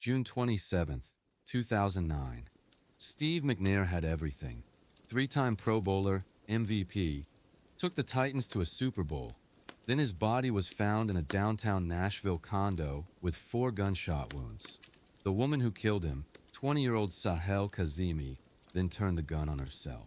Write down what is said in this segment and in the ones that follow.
June 27th, 2009. Steve McNair had everything. Three-time Pro Bowler, MVP, took the Titans to a Super Bowl. Then his body was found in a downtown Nashville condo with 4 gunshot wounds. The woman who killed him, 20-year-old Sahel Kazemi, then turned the gun on herself.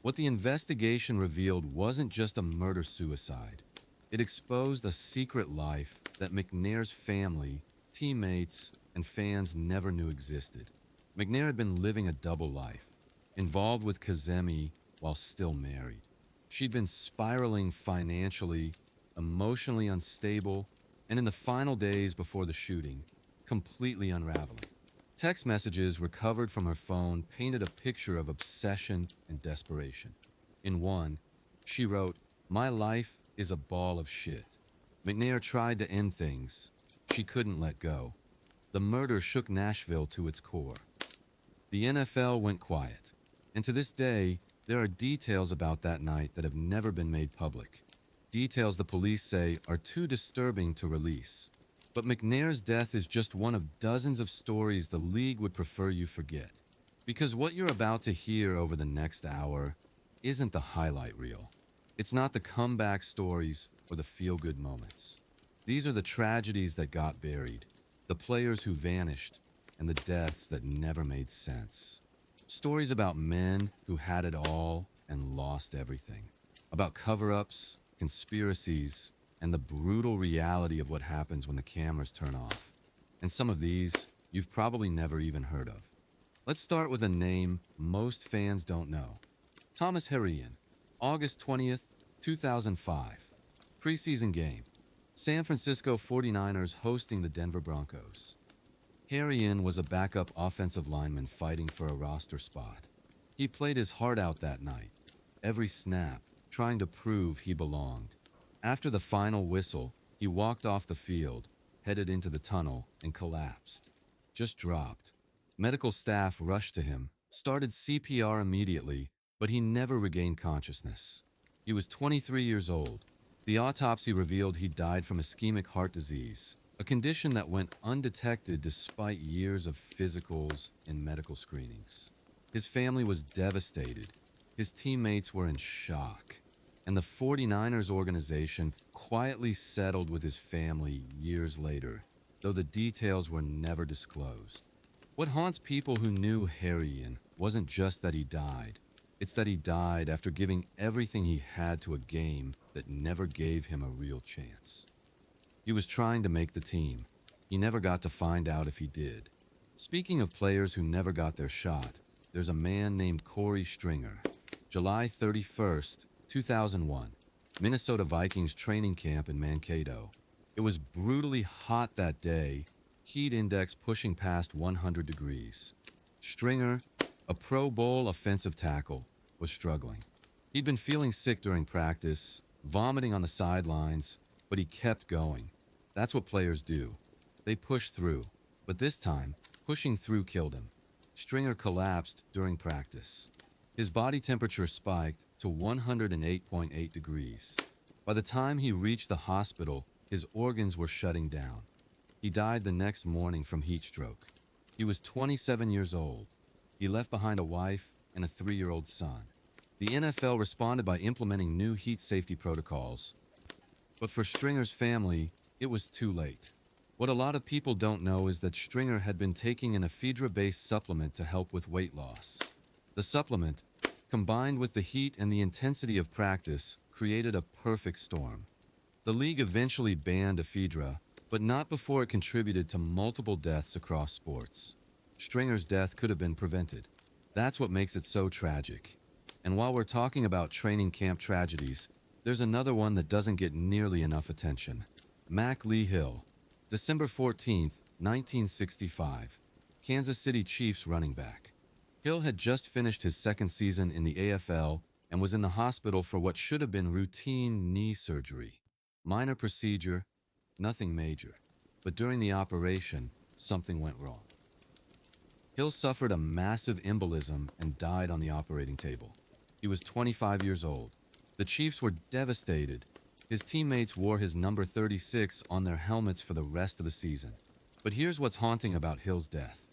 What the investigation revealed wasn't just a murder-suicide. It exposed a secret life that McNair's family, teammates, and fans never knew existed. McNair had been living a double life, involved with Kazemi while still married. She'd been spiraling financially, emotionally unstable, and in the final days before the shooting, completely unraveling. Text messages recovered from her phone painted a picture of obsession and desperation. In one, she wrote, "My life is a ball of shit." McNair tried to end things. She couldn't let go. The murder shook Nashville to its core. The NFL went quiet, and to this day, there are details about that night that have never been made public. Details the police say are too disturbing to release. But McNair's death is just one of dozens of stories the league would prefer you forget. Because what you're about to hear over the next hour isn't the highlight reel. It's not the comeback stories or the feel-good moments. These are the tragedies that got buried, the players who vanished, and the deaths that never made sense. Stories about men who had it all and lost everything. About cover-ups, conspiracies, and the brutal reality of what happens when the cameras turn off. And some of these you've probably never even heard of. Let's start with a name most fans don't know. Thomas Herrian, August 20th, 2005. Preseason game. San Francisco 49ers hosting the Denver Broncos. Herrian was a backup offensive lineman fighting for a roster spot. He played his heart out that night, every snap, trying to prove he belonged. After the final whistle, he walked off the field, headed into the tunnel, and collapsed. Just dropped. Medical staff rushed to him, started CPR immediately, but he never regained consciousness. He was 23 years old. The autopsy revealed he died from ischemic heart disease, a condition that went undetected despite years of physicals and medical screenings. His family was devastated. His teammates were in shock. And the 49ers organization quietly settled with his family years later, though the details were never disclosed. What haunts people who knew Herrian wasn't just that he died. It's that he died after giving everything he had to a game that never gave him a real chance. He was trying to make the team. He never got to find out if he did. Speaking of players who never got their shot, there's a man named Corey Stringer. July 31st, 2001, Minnesota Vikings training camp in Mankato. It was brutally hot that day, heat index pushing past 100 degrees. Stringer, a Pro Bowl offensive tackle, was struggling. He'd been feeling sick during practice, vomiting on the sidelines, but he kept going. That's what players do. They push through, but this time, pushing through killed him. Stringer collapsed during practice. His body temperature spiked to 108.8 degrees. By the time he reached the hospital, his organs were shutting down. He died the next morning from heat stroke. He was 27 years old. He left behind a wife and a 3-year-old son. The NFL responded by implementing new heat safety protocols. But for Stringer's family, it was too late. What a lot of people don't know is that Stringer had been taking an ephedra-based supplement to help with weight loss. The supplement, combined with the heat and the intensity of practice, created a perfect storm. The league eventually banned ephedra, but not before it contributed to multiple deaths across sports. Stringer's death could have been prevented. That's what makes it so tragic. And while we're talking about training camp tragedies, there's another one that doesn't get nearly enough attention. Mac Lee Hill, December 14th, 1965, Kansas City Chiefs running back. Hill had just finished his second season in the AFL and was in the hospital for what should have been routine knee surgery. Minor procedure, nothing major. But during the operation, something went wrong. Hill suffered a massive embolism and died on the operating table. He was 25 years old. The Chiefs were devastated. His teammates wore his number 36 on their helmets for the rest of the season. But here's what's haunting about Hill's death.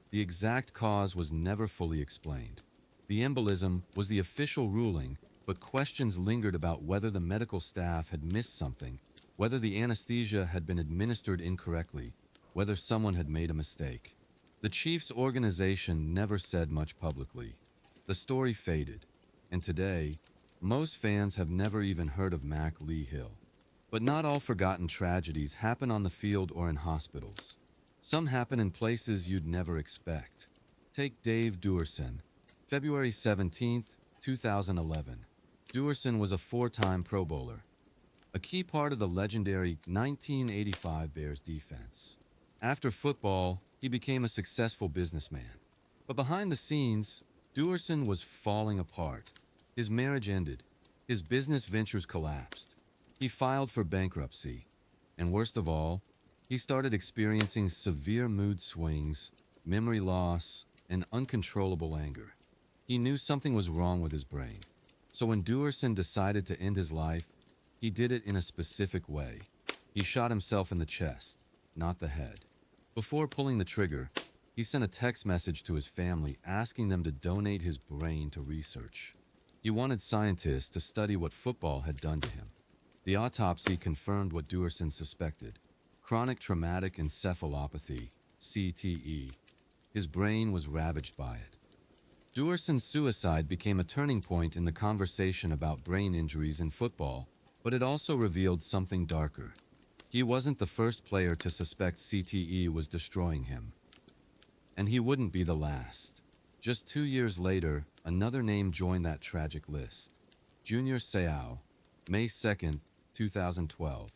The exact cause was never fully explained. The embolism was the official ruling, but questions lingered about whether the medical staff had missed something, whether the anesthesia had been administered incorrectly, whether someone had made a mistake. The Chiefs' organization never said much publicly. The story faded, and today, most fans have never even heard of Mac Lee Hill. But not all forgotten tragedies happen on the field or in hospitals. Some happen in places you'd never expect. Take Dave Duerson, February 17, 2011. Duerson was a four-time Pro Bowler, a key part of the legendary 1985 Bears defense. After football, he became a successful businessman. But behind the scenes, Duerson was falling apart. His marriage ended. His business ventures collapsed. He filed for bankruptcy. And worst of all, he started experiencing severe mood swings, memory loss, and uncontrollable anger. He knew something was wrong with his brain. So when Duerson decided to end his life, he did it in a specific way. He shot himself in the chest, not the head. Before pulling the trigger, he sent a text message to his family asking them to donate his brain to research. He wanted scientists to study what football had done to him. The autopsy confirmed what Duerson suspected: chronic traumatic encephalopathy, CTE. His brain was ravaged by it. Duerson's suicide became a turning point in the conversation about brain injuries in football, but it also revealed something darker. He wasn't the first player to suspect CTE was destroying him. And he wouldn't be the last. Just 2 years later, another name joined that tragic list: Junior Seau, May 2nd, 2012.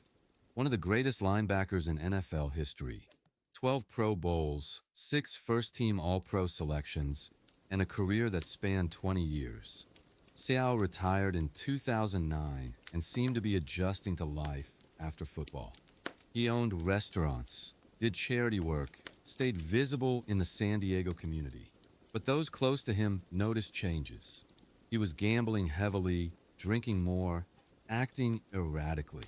One of the greatest linebackers in NFL history. 12 Pro Bowls, 6 first-team All-Pro selections, and a career that spanned 20 years. Seau retired in 2009 and seemed to be adjusting to life after football. He owned restaurants, did charity work, stayed visible in the San Diego community. But those close to him noticed changes. He was gambling heavily, drinking more, acting erratically.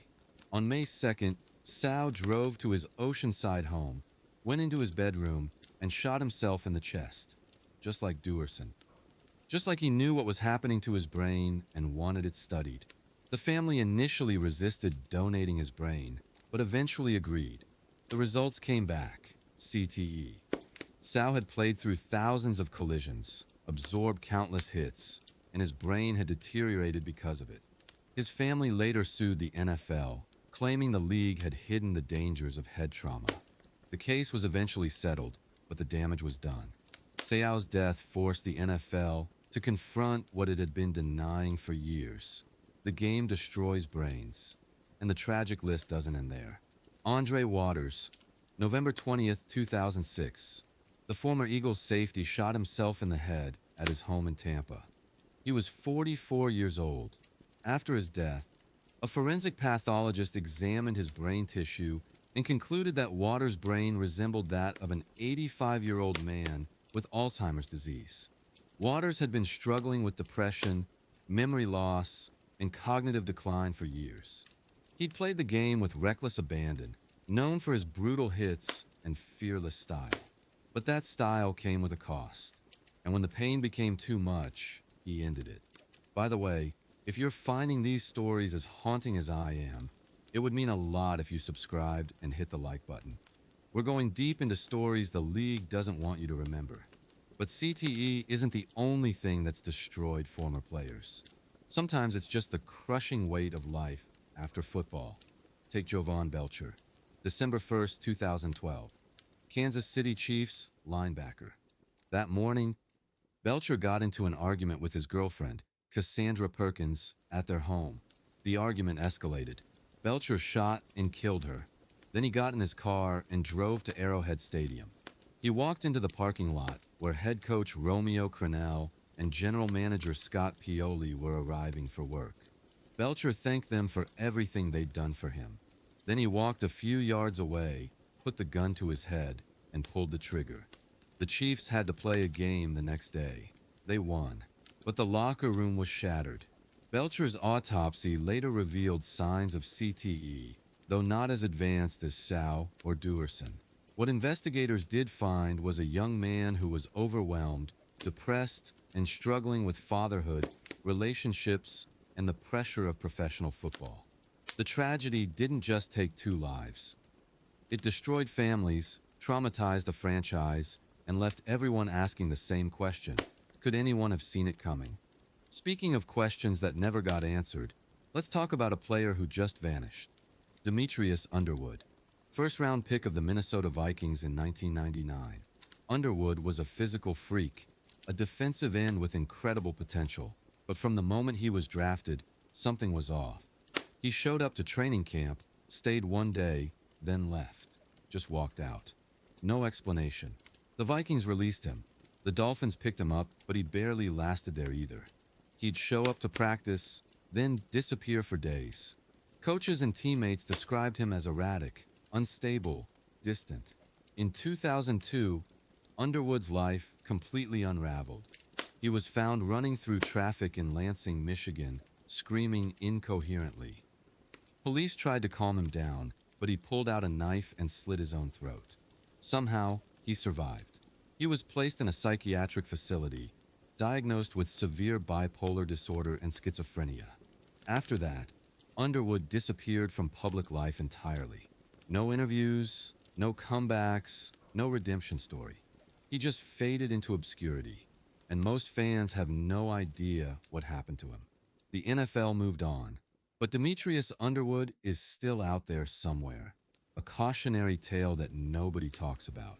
On May 2nd, Seau drove to his oceanside home, went into his bedroom, and shot himself in the chest, just like Duerson. Just like he knew what was happening to his brain and wanted it studied. The family initially resisted donating his brain, but eventually agreed. The results came back: CTE. Seau had played through thousands of collisions, absorbed countless hits, and his brain had deteriorated because of it. His family later sued the NFL, claiming the league had hidden the dangers of head trauma. The case was eventually settled, but the damage was done. Seau's death forced the NFL to confront what it had been denying for years. The game destroys brains, and the tragic list doesn't end there. Andre Waters, November 20th, 2006. The former Eagles safety shot himself in the head at his home in Tampa. He was 44 years old. After his death, a forensic pathologist examined his brain tissue and concluded that Waters' brain resembled that of an 85-year-old man with Alzheimer's disease. Waters had been struggling with depression, memory loss, and cognitive decline for years. He'd played the game with reckless abandon, known for his brutal hits and fearless style. But that style came with a cost, and when the pain became too much, he ended it. By the way, if you're finding these stories as haunting as I am, it would mean a lot if you subscribed and hit the like button. We're going deep into stories the league doesn't want you to remember. But CTE isn't the only thing that's destroyed former players. Sometimes it's just the crushing weight of life after football. Take Jovan Belcher, December 1st, 2012. Kansas City Chiefs linebacker. That morning, Belcher got into an argument with his girlfriend, Cassandra Perkins, at their home. The argument escalated. Belcher shot and killed her. Then he got in his car and drove to Arrowhead Stadium. He walked into the parking lot where head coach Romeo Crennel and general manager Scott Pioli were arriving for work. Belcher thanked them for everything they'd done for him. Then he walked a few yards away, put the gun to his head, and pulled the trigger. The Chiefs had to play a game the next day. They won, but the locker room was shattered. Belcher's autopsy later revealed signs of CTE, though not as advanced as Seau or Duerson. What investigators did find was a young man who was overwhelmed, depressed, and struggling with fatherhood, relationships, and the pressure of professional football. The tragedy didn't just take two lives. It destroyed families, traumatized a franchise, and left everyone asking the same question: could anyone have seen it coming? Speaking of questions that never got answered, let's talk about a player who just vanished: Demetrius Underwood. First round pick of the Minnesota Vikings in 1999. Underwood was a physical freak, a defensive end with incredible potential, but from the moment he was drafted, something was off. He showed up to training camp, stayed one day, then left. Just walked out. No explanation. The Vikings released him. The Dolphins picked him up, but he barely lasted there either. He'd show up to practice, then disappear for days. Coaches and teammates described him as erratic, unstable, distant. In 2002, Underwood's life completely unraveled. He was found running through traffic in Lansing, Michigan, screaming incoherently. Police tried to calm him down, but he pulled out a knife and slit his own throat. Somehow, he survived. He was placed in a psychiatric facility, diagnosed with severe bipolar disorder and schizophrenia. After that, Underwood disappeared from public life entirely. No interviews, no comebacks, no redemption story. He just faded into obscurity, and most fans have no idea what happened to him. The NFL moved on, but Demetrius Underwood is still out there somewhere, a cautionary tale that nobody talks about.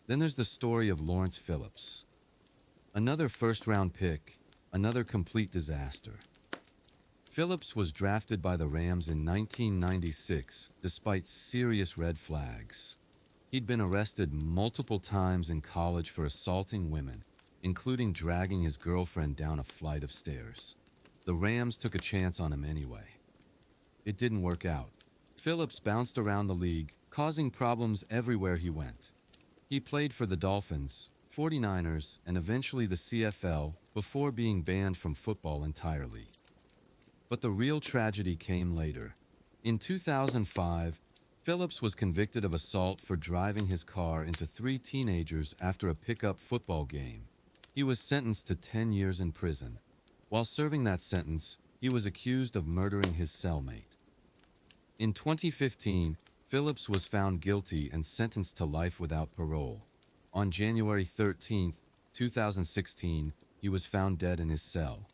Then there's the story of Lawrence Phillips. Another first-round pick, another complete disaster. Phillips was drafted by the Rams in 1996 despite serious red flags. He'd been arrested multiple times in college for assaulting women, including dragging his girlfriend down a flight of stairs. The Rams took a chance on him anyway. It didn't work out. Phillips bounced around the league, causing problems everywhere he went. He played for the Dolphins, 49ers, and eventually the CFL before being banned from football entirely. But the real tragedy came later. In 2005, Phillips was convicted of assault for driving his car into 3 teenagers after a pickup football game. He was sentenced to 10 years in prison. While serving that sentence, he was accused of murdering his cellmate. In 2015, Phillips was found guilty and sentenced to life without parole. On January 13, 2016, he was found dead in his cell.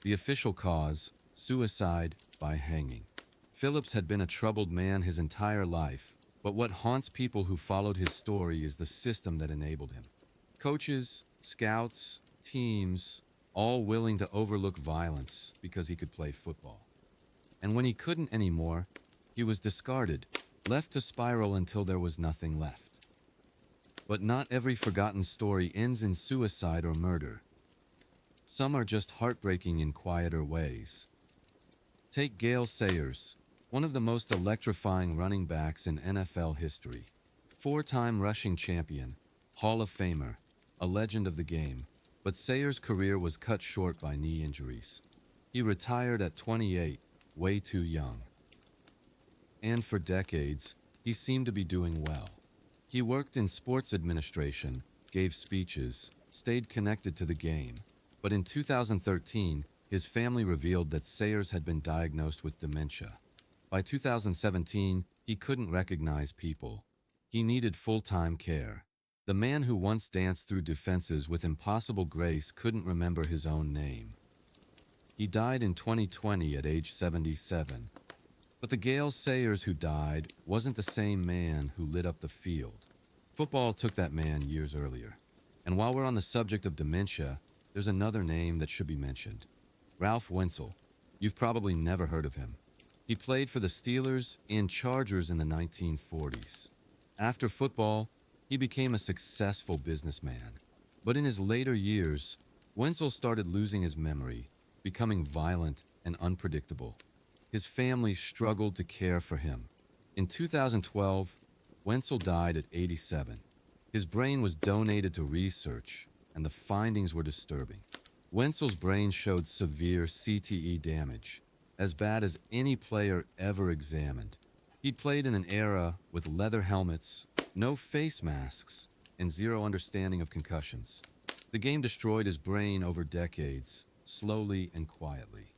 The official cause: suicide by hanging. Phillips had been a troubled man his entire life, but what haunts people who followed his story is the system that enabled him. Coaches, scouts, teams, all willing to overlook violence because he could play football. And when he couldn't anymore, he was discarded, left to spiral until there was nothing left. But not every forgotten story ends in suicide or murder. Some are just heartbreaking in quieter ways. Take Gale Sayers, one of the most electrifying running backs in NFL history. 4-time rushing champion, Hall of Famer, a legend of the game, but Sayers' career was cut short by knee injuries. He retired at 28, way too young. And for decades, he seemed to be doing well. He worked in sports administration, gave speeches, stayed connected to the game. But in 2013, his family revealed that Sayers had been diagnosed with dementia. By 2017, he couldn't recognize people. He needed full-time care. The man who once danced through defenses with impossible grace couldn't remember his own name. He died in 2020 at age 77. But the Gale Sayers who died wasn't the same man who lit up the field. Football took that man years earlier. And while we're on the subject of dementia, there's another name that should be mentioned: Ralph Wenzel. You've probably never heard of him. He played for the Steelers and Chargers in the 1940s. After football, he became a successful businessman. But in his later years, Wenzel started losing his memory, becoming violent and unpredictable. His family struggled to care for him. In 2012, Wenzel died at 87. His brain was donated to research, and the findings were disturbing. Wenzel's brain showed severe CTE damage, as bad as any player ever examined. He'd played in an era with leather helmets, No face masks, and zero understanding of concussions. The game destroyed his brain over decades, slowly and quietly.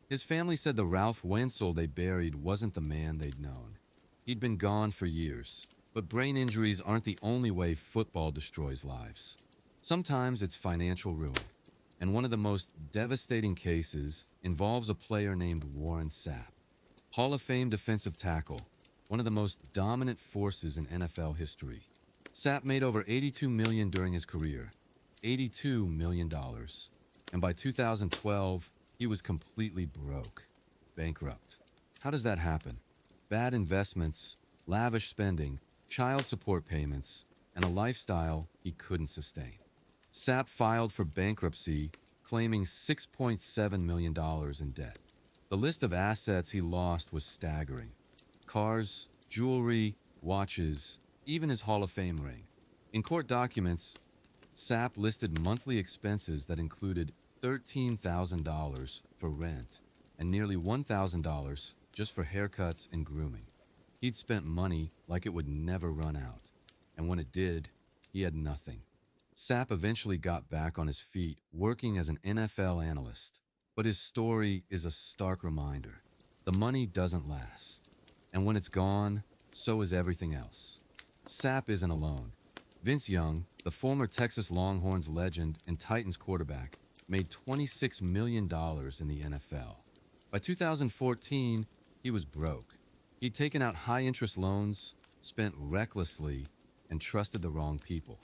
His family said the Ralph Wenzel they buried wasn't the man they'd known. He'd been gone for years, but brain injuries aren't the only way football destroys lives. Sometimes it's financial ruin, and one of the most devastating cases involves a player named Warren Sapp, Hall of Fame defensive tackle, one of the most dominant forces in NFL history. Sapp made over $82 million during his career, $82 million. And by 2012, he was completely broke, bankrupt. How does that happen? Bad investments, lavish spending, child support payments, and a lifestyle he couldn't sustain. Sapp filed for bankruptcy, claiming $6.7 million in debt. The list of assets he lost was staggering. Cars, jewelry, watches, even his Hall of Fame ring. In court documents, Sapp listed monthly expenses that included $13,000 for rent and nearly $1,000 just for haircuts and grooming. He'd spent money like it would never run out, and when it did, he had nothing. Sapp eventually got back on his feet working as an NFL analyst, but his story is a stark reminder. The money doesn't last, and when it's gone, so is everything else. Sapp isn't alone. Vince Young, the former Texas Longhorns legend and Titans quarterback, made $26 million in the NFL. By 2014, he was broke. He'd taken out high-interest loans, spent recklessly, and trusted the wrong people.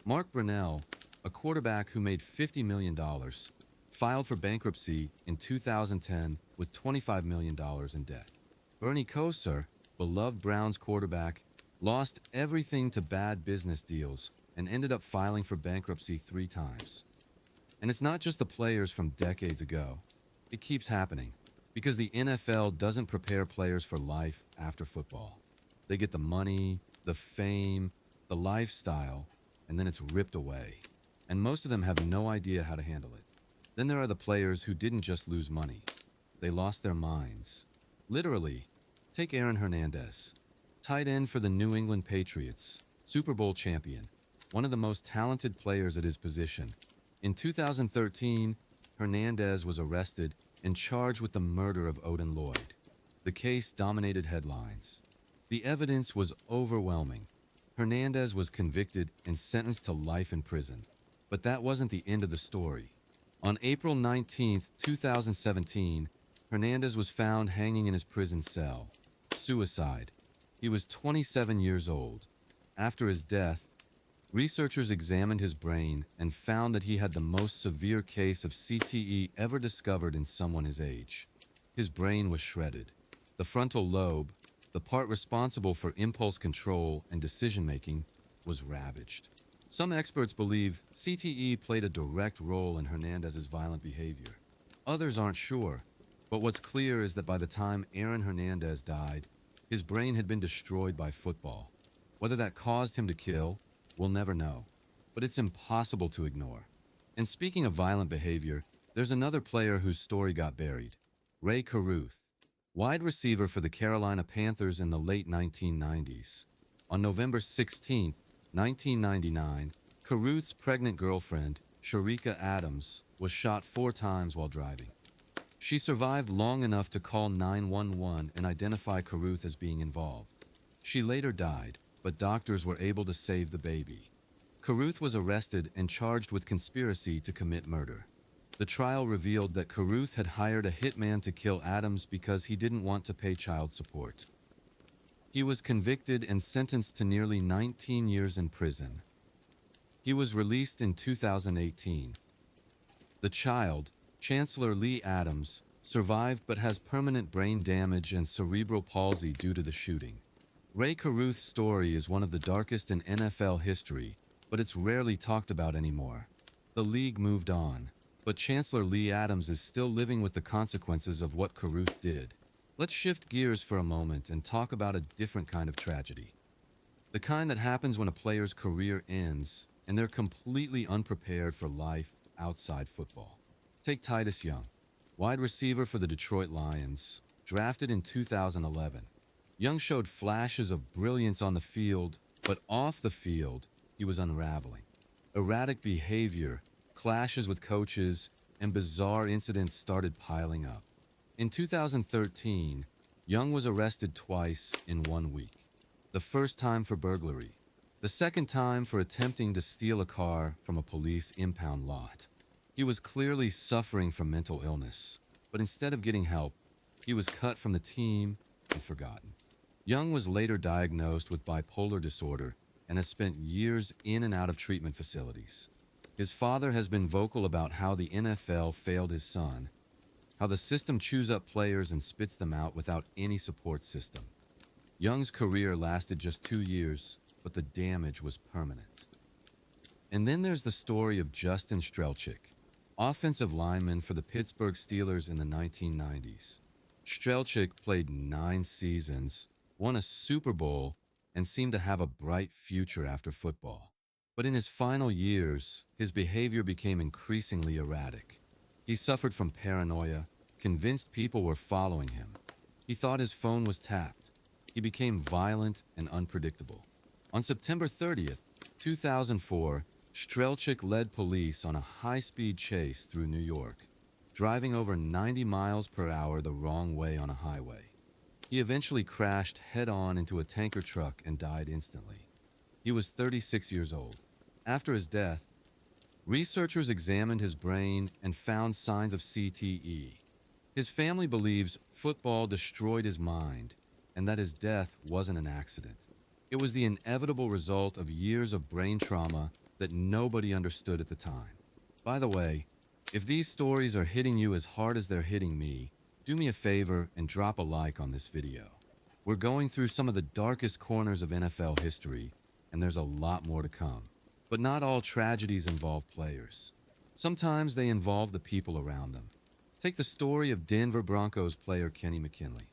Mark Brunell, a quarterback who made $50 million, filed for bankruptcy in 2010 with $25 million in debt. Bernie Kosar, beloved Browns quarterback, lost everything to bad business deals and ended up filing for bankruptcy 3 times. And it's not just the players from decades ago. It keeps happening because the NFL doesn't prepare players for life after football. They get the money, the fame, the lifestyle, and then it's ripped away. And most of them have no idea how to handle it. Then there are the players who didn't just lose money. They lost their minds. Literally. Take Aaron Hernandez, tight end for the New England Patriots, Super Bowl champion, one of the most talented players at his position. In 2013, Hernandez was arrested and charged with the murder of Odin Lloyd. The case dominated headlines. The evidence was overwhelming. Hernandez was convicted and sentenced to life in prison. But that wasn't the end of the story. On April 19, 2017, Hernandez was found hanging in his prison cell. Suicide. He was 27 years old. After his death, researchers examined his brain and found that he had the most severe case of CTE ever discovered in someone his age. His brain was shredded. The frontal lobe, the part responsible for impulse control and decision-making, was ravaged. Some experts believe CTE played a direct role in Hernandez's violent behavior. Others aren't sure, but what's clear is that by the time Aaron Hernandez died, his brain had been destroyed by football. Whether that caused him to kill, we'll never know, but it's impossible to ignore. And speaking of violent behavior, there's another player whose story got buried, Ray Caruth, wide receiver for the Carolina Panthers in the late 1990s. On November 16, 1999, Caruth's pregnant girlfriend, Sharika Adams, was shot 4 times while driving. She survived long enough to call 911 and identify Caruth as being involved. She later died, but doctors were able to save the baby. Caruth was arrested and charged with conspiracy to commit murder. The trial revealed that Caruth had hired a hitman to kill Adams because he didn't want to pay child support. He was convicted and sentenced to nearly 19 years in prison. He was released in 2018. The child, Chancellor Lee Adams, survived but has permanent brain damage and cerebral palsy due to the shooting. Ray Caruth's story is one of the darkest in NFL history, but it's rarely talked about anymore. The league moved on, but Chancellor Lee Adams is still living with the consequences of what Caruth did. Let's shift gears for a moment and talk about a different kind of tragedy. The kind that happens when a player's career ends and they're completely unprepared for life outside football. Take Titus Young, wide receiver for the Detroit Lions, drafted in 2011. Young showed flashes of brilliance on the field, but off the field, he was unraveling. Erratic behavior, clashes with coaches, and bizarre incidents started piling up. In 2013, Young was arrested twice in 1 week. The first time for burglary, the second time for attempting to steal a car from a police impound lot. He was clearly suffering from mental illness, but instead of getting help, he was cut from the team and forgotten. Young was later diagnosed with bipolar disorder and has spent years in and out of treatment facilities. His father has been vocal about how the NFL failed his son, how the system chews up players and spits them out without any support system. Young's career lasted just 2 years, but the damage was permanent. And then there's the story of Justin Strelczyk, offensive lineman for the Pittsburgh Steelers in the 1990s. Strelczyk played 9 seasons, won a Super Bowl, and seemed to have a bright future after football. But in his final years, his behavior became increasingly erratic. He suffered from paranoia, convinced people were following him. He thought his phone was tapped. He became violent and unpredictable. On September 30th, 2004, Strelczyk led police on a high-speed chase through New York, driving over 90 miles per hour the wrong way on a highway. He eventually crashed head-on into a tanker truck and died instantly. He was 36 years old. After his death, researchers examined his brain and found signs of CTE. His family believes football destroyed his mind and that his death wasn't an accident. It was the inevitable result of years of brain trauma that nobody understood at the time. By the way, if these stories are hitting you as hard as they're hitting me, do me a favor and drop a like on this video. We're going through some of the darkest corners of NFL history, and there's a lot more to come. But not all tragedies involve players. Sometimes they involve the people around them. Take the story of Denver Broncos player Kenny McKinley.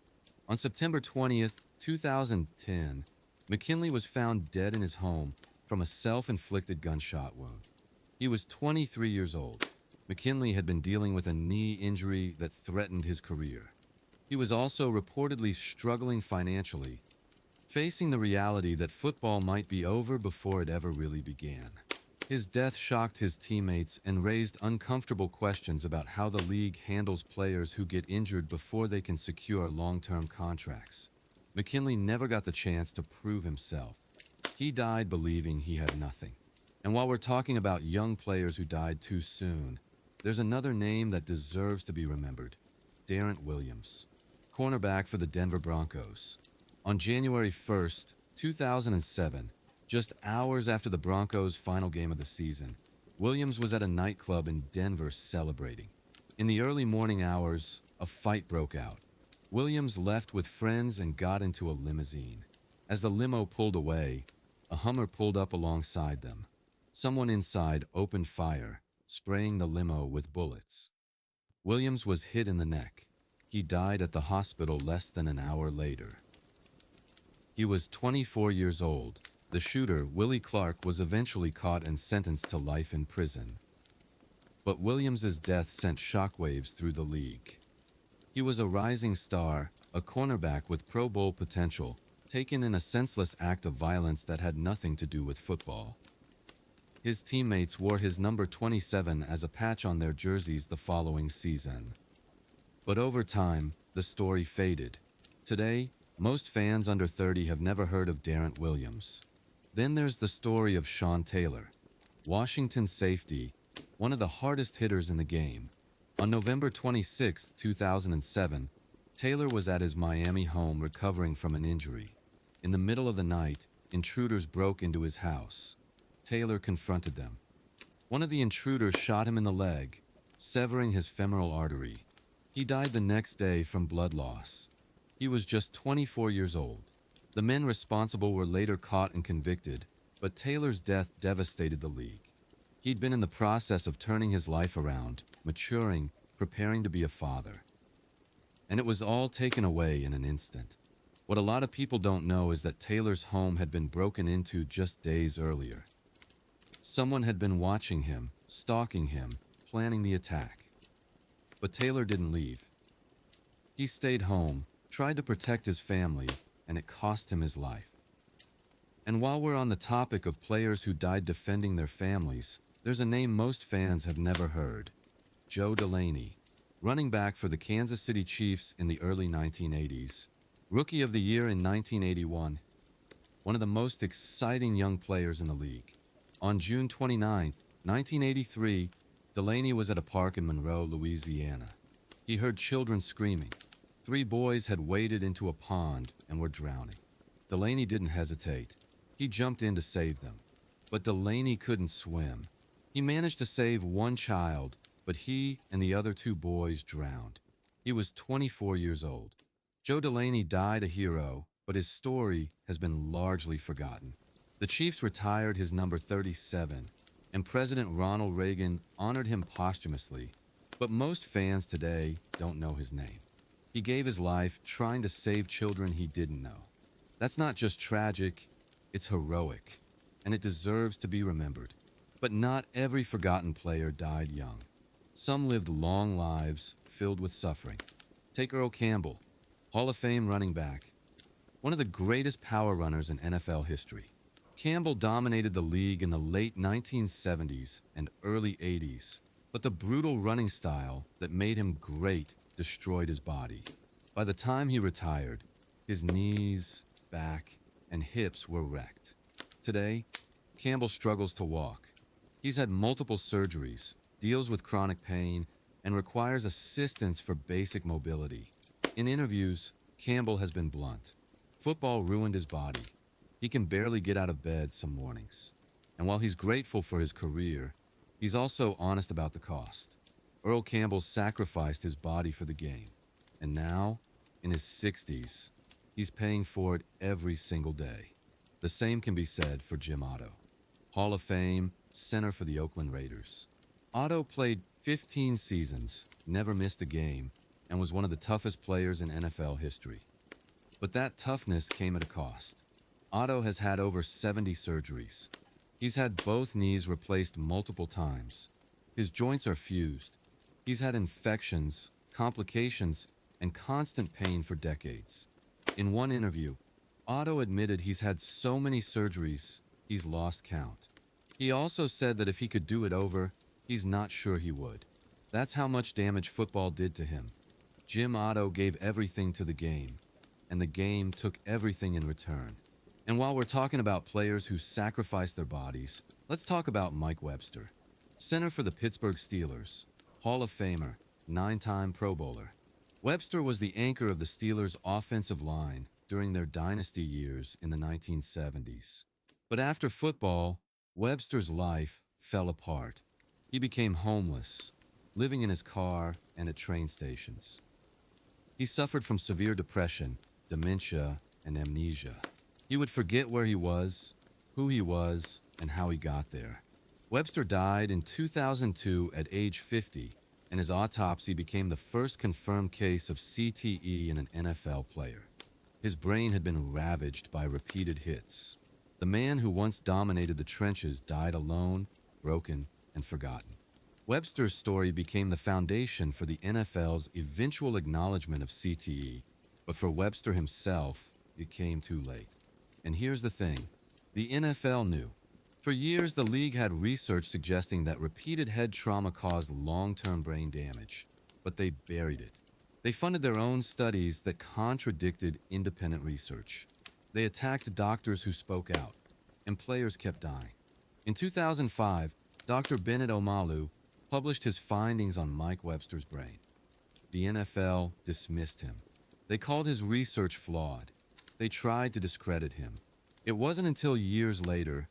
On September 20th, 2010, McKinley was found dead in his home from a self-inflicted gunshot wound. He was 23 years old. McKinley had been dealing with a knee injury that threatened his career. He was also reportedly struggling financially, facing the reality that football might be over before it ever really began. His death shocked his teammates and raised uncomfortable questions about how the league handles players who get injured before they can secure long-term contracts. McKinley never got the chance to prove himself. He died believing he had nothing. And while we're talking about young players who died too soon, there's another name that deserves to be remembered: Darrent Williams, cornerback for the Denver Broncos. On January 1st, 2007, just hours after the Broncos' final game of the season, Williams was at a nightclub in Denver celebrating. In the early morning hours, a fight broke out. Williams left with friends and got into a limousine. As the limo pulled away, a Hummer pulled up alongside them. Someone inside opened fire, spraying the limo with bullets. Williams was hit in the neck. He died at the hospital less than an hour later. He was 24 years old. The shooter, Willie Clark, was eventually caught and sentenced to life in prison. But Williams's death sent shockwaves through the league. He was a rising star, a cornerback with Pro Bowl potential, taken in a senseless act of violence that had nothing to do with football. His teammates wore his number 27 as a patch on their jerseys the following season. But over time, the story faded. Today, most fans under 30 have never heard of Darrent Williams. Then there's the story of Sean Taylor, Washington safety, one of the hardest hitters in the game. On November 26, 2007, Taylor was at his Miami home recovering from an injury. In the middle of the night, intruders broke into his house. Taylor confronted them. One of the intruders shot him in the leg, severing his femoral artery. He died the next day from blood loss. He was just 24 years old. The men responsible were later caught and convicted, but Taylor's death devastated the league. He'd been in the process of turning his life around, maturing, preparing to be a father. And it was all taken away in an instant. What a lot of people don't know is that Taylor's home had been broken into just days earlier. Someone had been watching him, stalking him, planning the attack. But Taylor didn't leave. He stayed home, tried to protect his family, and it cost him his life. And while we're on the topic of players who died defending their families, there's a name most fans have never heard: Joe Delaney, running back for the Kansas City Chiefs in the early 1980s, Rookie of the Year in 1981, one of the most exciting young players in the league. On June 29, 1983, Delaney was at a park in Monroe, Louisiana. He heard children screaming. 3 boys had waded into a pond and were drowning. Delaney didn't hesitate. He jumped in to save them. But Delaney couldn't swim. He managed to save one child, but he and the other 2 boys drowned. He was 24 years old. Joe Delaney died a hero, but his story has been largely forgotten. The Chiefs retired his number 37, and President Ronald Reagan honored him posthumously, but most fans today don't know his name. He gave his life trying to save children he didn't know. That's not just tragic, it's heroic, and it deserves to be remembered. But not every forgotten player died young. Some lived long lives filled with suffering. Take Earl Campbell, Hall of Fame running back, one of the greatest power runners in NFL history. Campbell dominated the league in the late 1970s and early 80s, but the brutal running style that made him great destroyed his body. By the time he retired, his knees, back, and hips were wrecked. Today, Campbell struggles to walk. He's had multiple surgeries, deals with chronic pain, and requires assistance for basic mobility. In interviews, Campbell has been blunt. Football ruined his body. He can barely get out of bed some mornings. And while he's grateful for his career, he's also honest about the cost. Earl Campbell sacrificed his body for the game. And now, in his 60s, he's paying for it every single day. The same can be said for Jim Otto, Hall of Fame, center for the Oakland Raiders. Otto played 15 seasons, never missed a game, and was one of the toughest players in NFL history. But that toughness came at a cost. Otto has had over 70 surgeries. He's had both knees replaced multiple times. His joints are fused. He's had infections, complications, and constant pain for decades. In one interview, Otto admitted he's had so many surgeries, he's lost count. He also said that if he could do it over, he's not sure he would. That's how much damage football did to him. Jim Otto gave everything to the game, and the game took everything in return. And while we're talking about players who sacrificed their bodies, let's talk about Mike Webster, center for the Pittsburgh Steelers, Hall of Famer, 9-time Pro Bowler. Webster was the anchor of the Steelers' offensive line during their dynasty years in the 1970s. But after football, Webster's life fell apart. He became homeless, living in his car and at train stations. He suffered from severe depression, dementia, and amnesia. He would forget where he was, who he was, and how he got there. Webster died in 2002 at age 50, and his autopsy became the first confirmed case of CTE in an NFL player. His brain had been ravaged by repeated hits. The man who once dominated the trenches died alone, broken, and forgotten. Webster's story became the foundation for the NFL's eventual acknowledgement of CTE, but for Webster himself, it came too late. And here's the thing, the NFL knew. For years, the league had research suggesting that repeated head trauma caused long-term brain damage, but they buried it. They funded their own studies that contradicted independent research. They attacked doctors who spoke out, and players kept dying. In 2005, Dr. Bennett Omalu published his findings on Mike Webster's brain. The NFL dismissed him. They called his research flawed. They tried to discredit him. It wasn't until years later,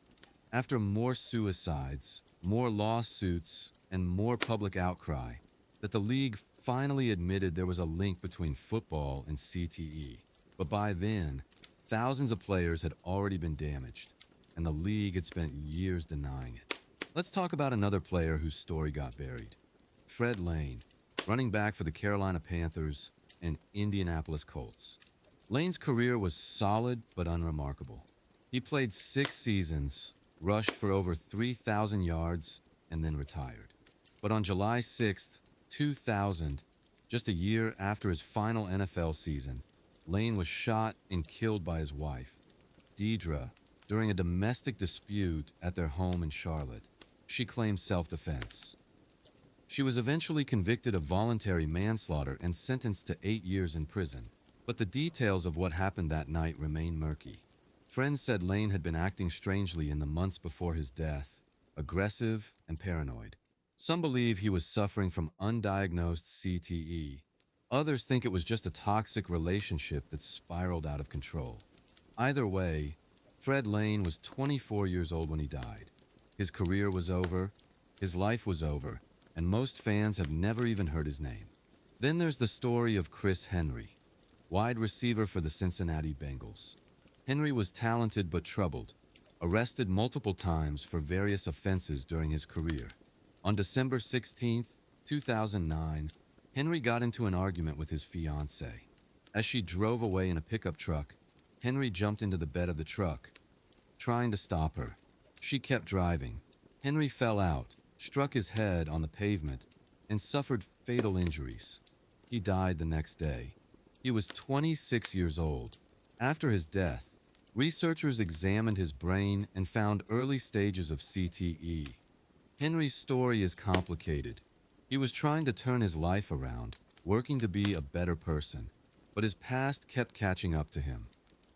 after more suicides, more lawsuits, and more public outcry, that the league finally admitted there was a link between football and CTE. But by then, thousands of players had already been damaged, and the league had spent years denying it. Let's talk about another player whose story got buried. Fred Lane, running back for the Carolina Panthers and Indianapolis Colts. Lane's career was solid but unremarkable. He played 6 seasons, rushed for over 3,000 yards, and then retired. But on July 6, 2000, just a year after his final NFL season, Lane was shot and killed by his wife, Deidre, during a domestic dispute at their home in Charlotte. She claimed self-defense. She was eventually convicted of voluntary manslaughter and sentenced to 8 years in prison. But the details of what happened that night remain murky. Friends said Lane had been acting strangely in the months before his death, aggressive and paranoid. Some believe he was suffering from undiagnosed CTE. Others think it was just a toxic relationship that spiraled out of control. Either way, Fred Lane was 24 years old when he died. His career was over, his life was over, and most fans have never even heard his name. Then there's the story of Chris Henry, wide receiver for the Cincinnati Bengals. Henry was talented but troubled, arrested multiple times for various offenses during his career. On December 16, 2009, Henry got into an argument with his fiancée. As she drove away in a pickup truck, Henry jumped into the bed of the truck, trying to stop her. She kept driving. Henry fell out, struck his head on the pavement, and suffered fatal injuries. He died the next day. He was 26 years old. After his death, researchers examined his brain and found early stages of CTE. Henry's story is complicated. He was trying to turn his life around, working to be a better person, but his past kept catching up to him.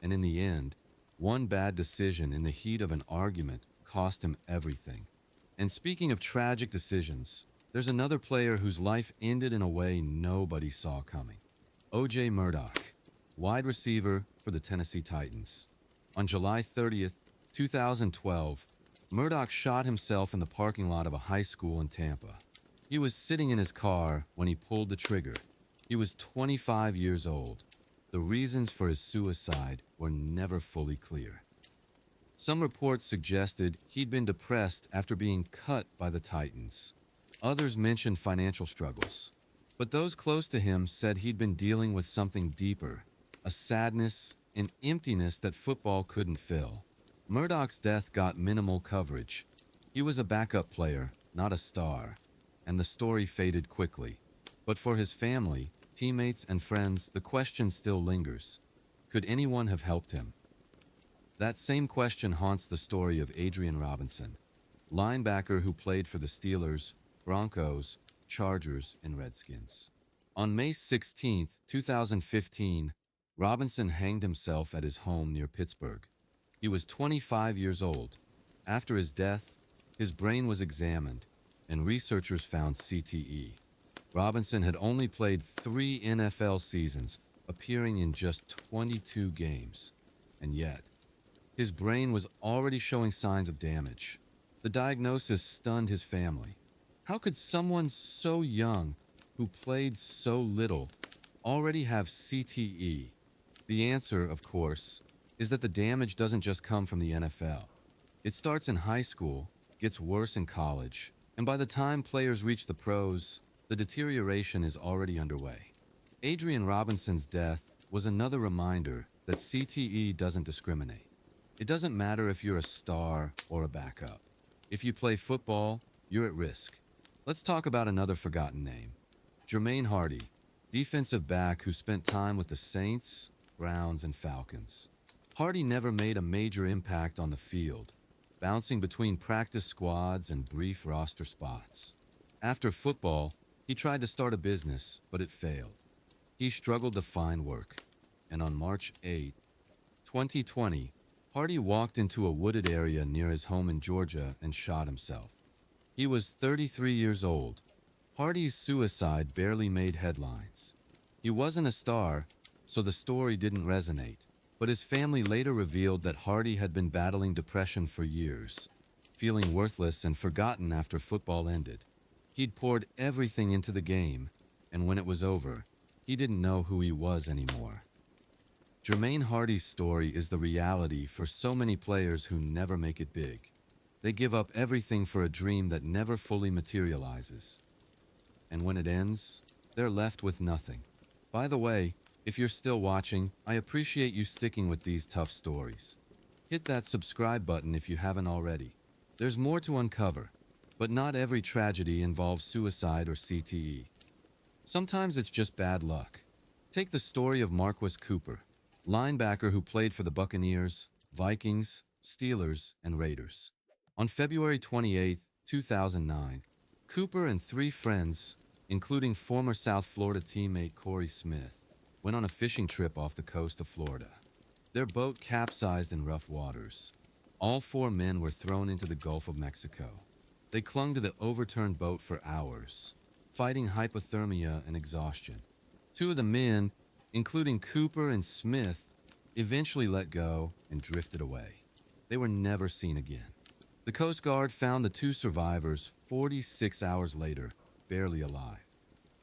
And in the end, one bad decision in the heat of an argument cost him everything. And speaking of tragic decisions, there's another player whose life ended in a way nobody saw coming. O.J. Murdoch, wide receiver for the Tennessee Titans. On July 30th, 2012, Murdoch shot himself in the parking lot of a high school in Tampa. He was sitting in his car when he pulled the trigger. He was 25 years old. The reasons for his suicide were never fully clear. Some reports suggested he'd been depressed after being cut by the Titans. Others mentioned financial struggles. But those close to him said he'd been dealing with something deeper, a sadness, an emptiness that football couldn't fill. Murdoch's death got minimal coverage. He was a backup player, not a star, and the story faded quickly. But for his family, teammates, and friends, the question still lingers. Could anyone have helped him? That same question haunts the story of Adrian Robinson, linebacker who played for the Steelers, Broncos, Chargers, and Redskins. On May 16, 2015, Robinson hanged himself at his home near Pittsburgh. He was 25 years old. After his death, his brain was examined, and researchers found CTE. Robinson had only played 3 NFL seasons, appearing in just 22 games. And yet, his brain was already showing signs of damage. The diagnosis stunned his family. How could someone so young, who played so little, already have CTE? The answer, of course, is that the damage doesn't just come from the NFL. It starts in high school, gets worse in college, and by the time players reach the pros, the deterioration is already underway. Adrian Robinson's death was another reminder that CTE doesn't discriminate. It doesn't matter if you're a star or a backup. If you play football, you're at risk. Let's talk about another forgotten name. Jermaine Hardy, defensive back who spent time with the Saints, Browns, and Falcons. Hardy never made a major impact on the field, bouncing between practice squads and brief roster spots. After football, he tried to start a business, but it failed. He struggled to find work, and on March 8, 2020, Hardy walked into a wooded area near his home in Georgia and shot himself. He was 33 years old. Hardy's suicide barely made headlines. He wasn't a star, so the story didn't resonate, but his family later revealed that Hardy had been battling depression for years, feeling worthless and forgotten after football ended. He'd poured everything into the game, and when it was over, he didn't know who he was anymore. Jermaine Hardy's story is the reality for so many players who never make it big. They give up everything for a dream that never fully materializes. And when it ends, they're left with nothing. By the way, if you're still watching, I appreciate you sticking with these tough stories. Hit that subscribe button if you haven't already. There's more to uncover, but not every tragedy involves suicide or CTE. Sometimes it's just bad luck. Take the story of Marquis Cooper, linebacker who played for the Buccaneers, Vikings, Steelers, and Raiders. On February 28, 2009, Cooper and three friends, including former South Florida teammate Corey Smith, went on a fishing trip off the coast of Florida. Their boat capsized in rough waters. All four men were thrown into the Gulf of Mexico. They clung to the overturned boat for hours, fighting hypothermia and exhaustion. Two of the men, including Cooper and Smith, eventually let go and drifted away. They were never seen again. The Coast Guard found the two survivors 46 hours later, barely alive.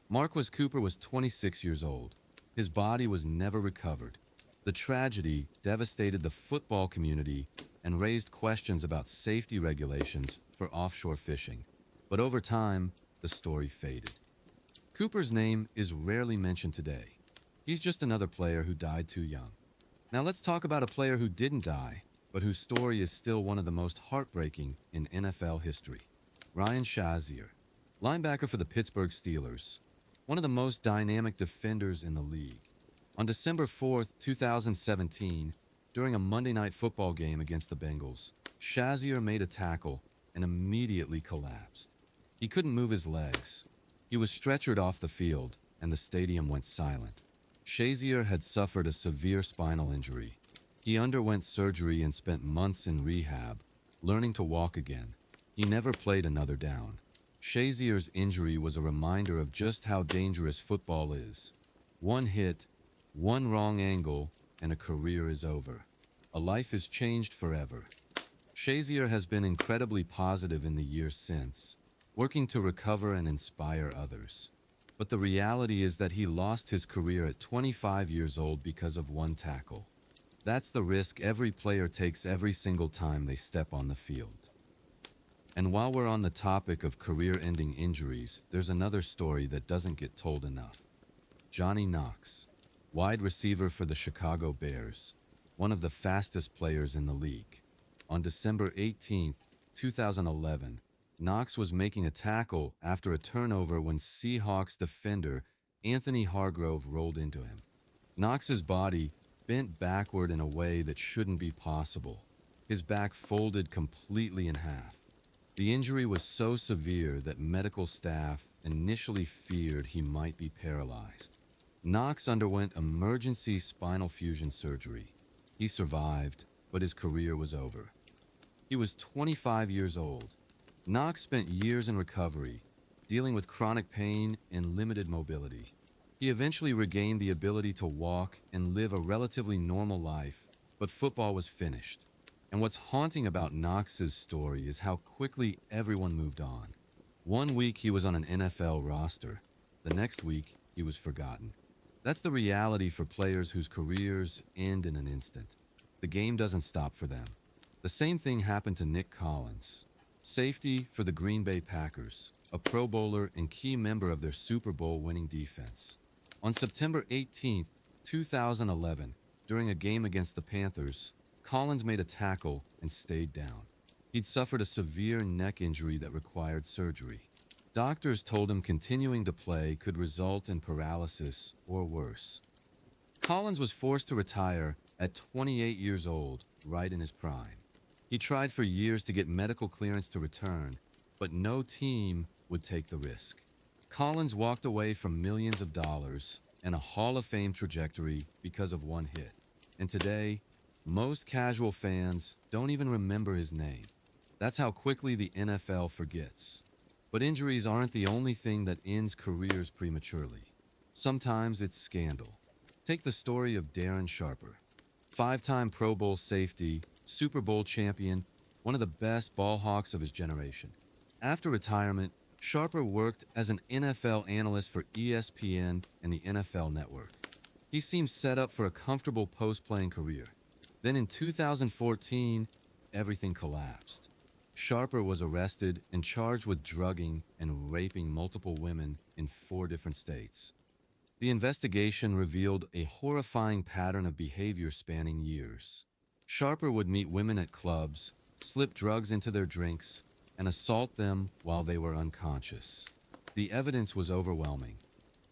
Marquis Cooper was 26 years old. His body was never recovered. The tragedy devastated the football community and raised questions about safety regulations for offshore fishing. But over time, the story faded. Cooper's name is rarely mentioned today. He's just another player who died too young. Now let's talk about a player who didn't die, but whose story is still one of the most heartbreaking in NFL history. Ryan Shazier, linebacker for the Pittsburgh Steelers, one of the most dynamic defenders in the league. On December 4th, 2017, during a Monday Night Football game against the Bengals, Shazier made a tackle and immediately collapsed. He couldn't move his legs. He was stretchered off the field, and the stadium went silent. Shazier had suffered a severe spinal injury. He underwent surgery and spent months in rehab, learning to walk again. He never played another down. Shazier's injury was a reminder of just how dangerous football is. One hit, one wrong angle, and a career is over. A life is changed forever. Shazier has been incredibly positive in the years since, working to recover and inspire others. But the reality is that he lost his career at 25 years old because of one tackle. That's the risk every player takes every single time they step on the field. And while we're on the topic of career-ending injuries, there's another story that doesn't get told enough. Johnny Knox, wide receiver for the Chicago Bears, one of the fastest players in the league. On December 18, 2011, Knox was making a tackle after a turnover when Seahawks defender Anthony Hargrove rolled into him. Knox's body bent backward in a way that shouldn't be possible. His back folded completely in half. The injury was so severe that medical staff initially feared he might be paralyzed. Knox underwent emergency spinal fusion surgery. He survived, but his career was over. He was 25 years old. Knox spent years in recovery, dealing with chronic pain and limited mobility. He eventually regained the ability to walk and live a relatively normal life, but football was finished. And what's haunting about Knox's story is how quickly everyone moved on. One week he was on an NFL roster. The next week he was forgotten. That's the reality for players whose careers end in an instant. The game doesn't stop for them. The same thing happened to Nick Collins, safety for the Green Bay Packers, a Pro Bowler and key member of their Super Bowl winning defense. On September 18, 2011, during a game against the Panthers, Collins made a tackle and stayed down. He'd suffered a severe neck injury that required surgery. Doctors told him continuing to play could result in paralysis or worse. Collins was forced to retire at 28 years old, right in his prime. He tried for years to get medical clearance to return, but no team would take the risk. Collins walked away from millions of dollars and a Hall of Fame trajectory because of one hit. And today, most casual fans don't even remember his name. That's how quickly the NFL forgets. But injuries aren't the only thing that ends careers prematurely. Sometimes it's scandal. Take the story of Darren Sharper, five-time Pro Bowl safety, Super Bowl champion, one of the best ball hawks of his generation. After retirement, Sharper worked as an NFL analyst for ESPN and the NFL Network. He seemed set up for a comfortable post-playing career. Then in 2014, everything collapsed. Sharper was arrested and charged with drugging and raping multiple women in 4 different states. The investigation revealed a horrifying pattern of behavior spanning years. Sharper would meet women at clubs, slip drugs into their drinks, and assault them while they were unconscious. The evidence was overwhelming.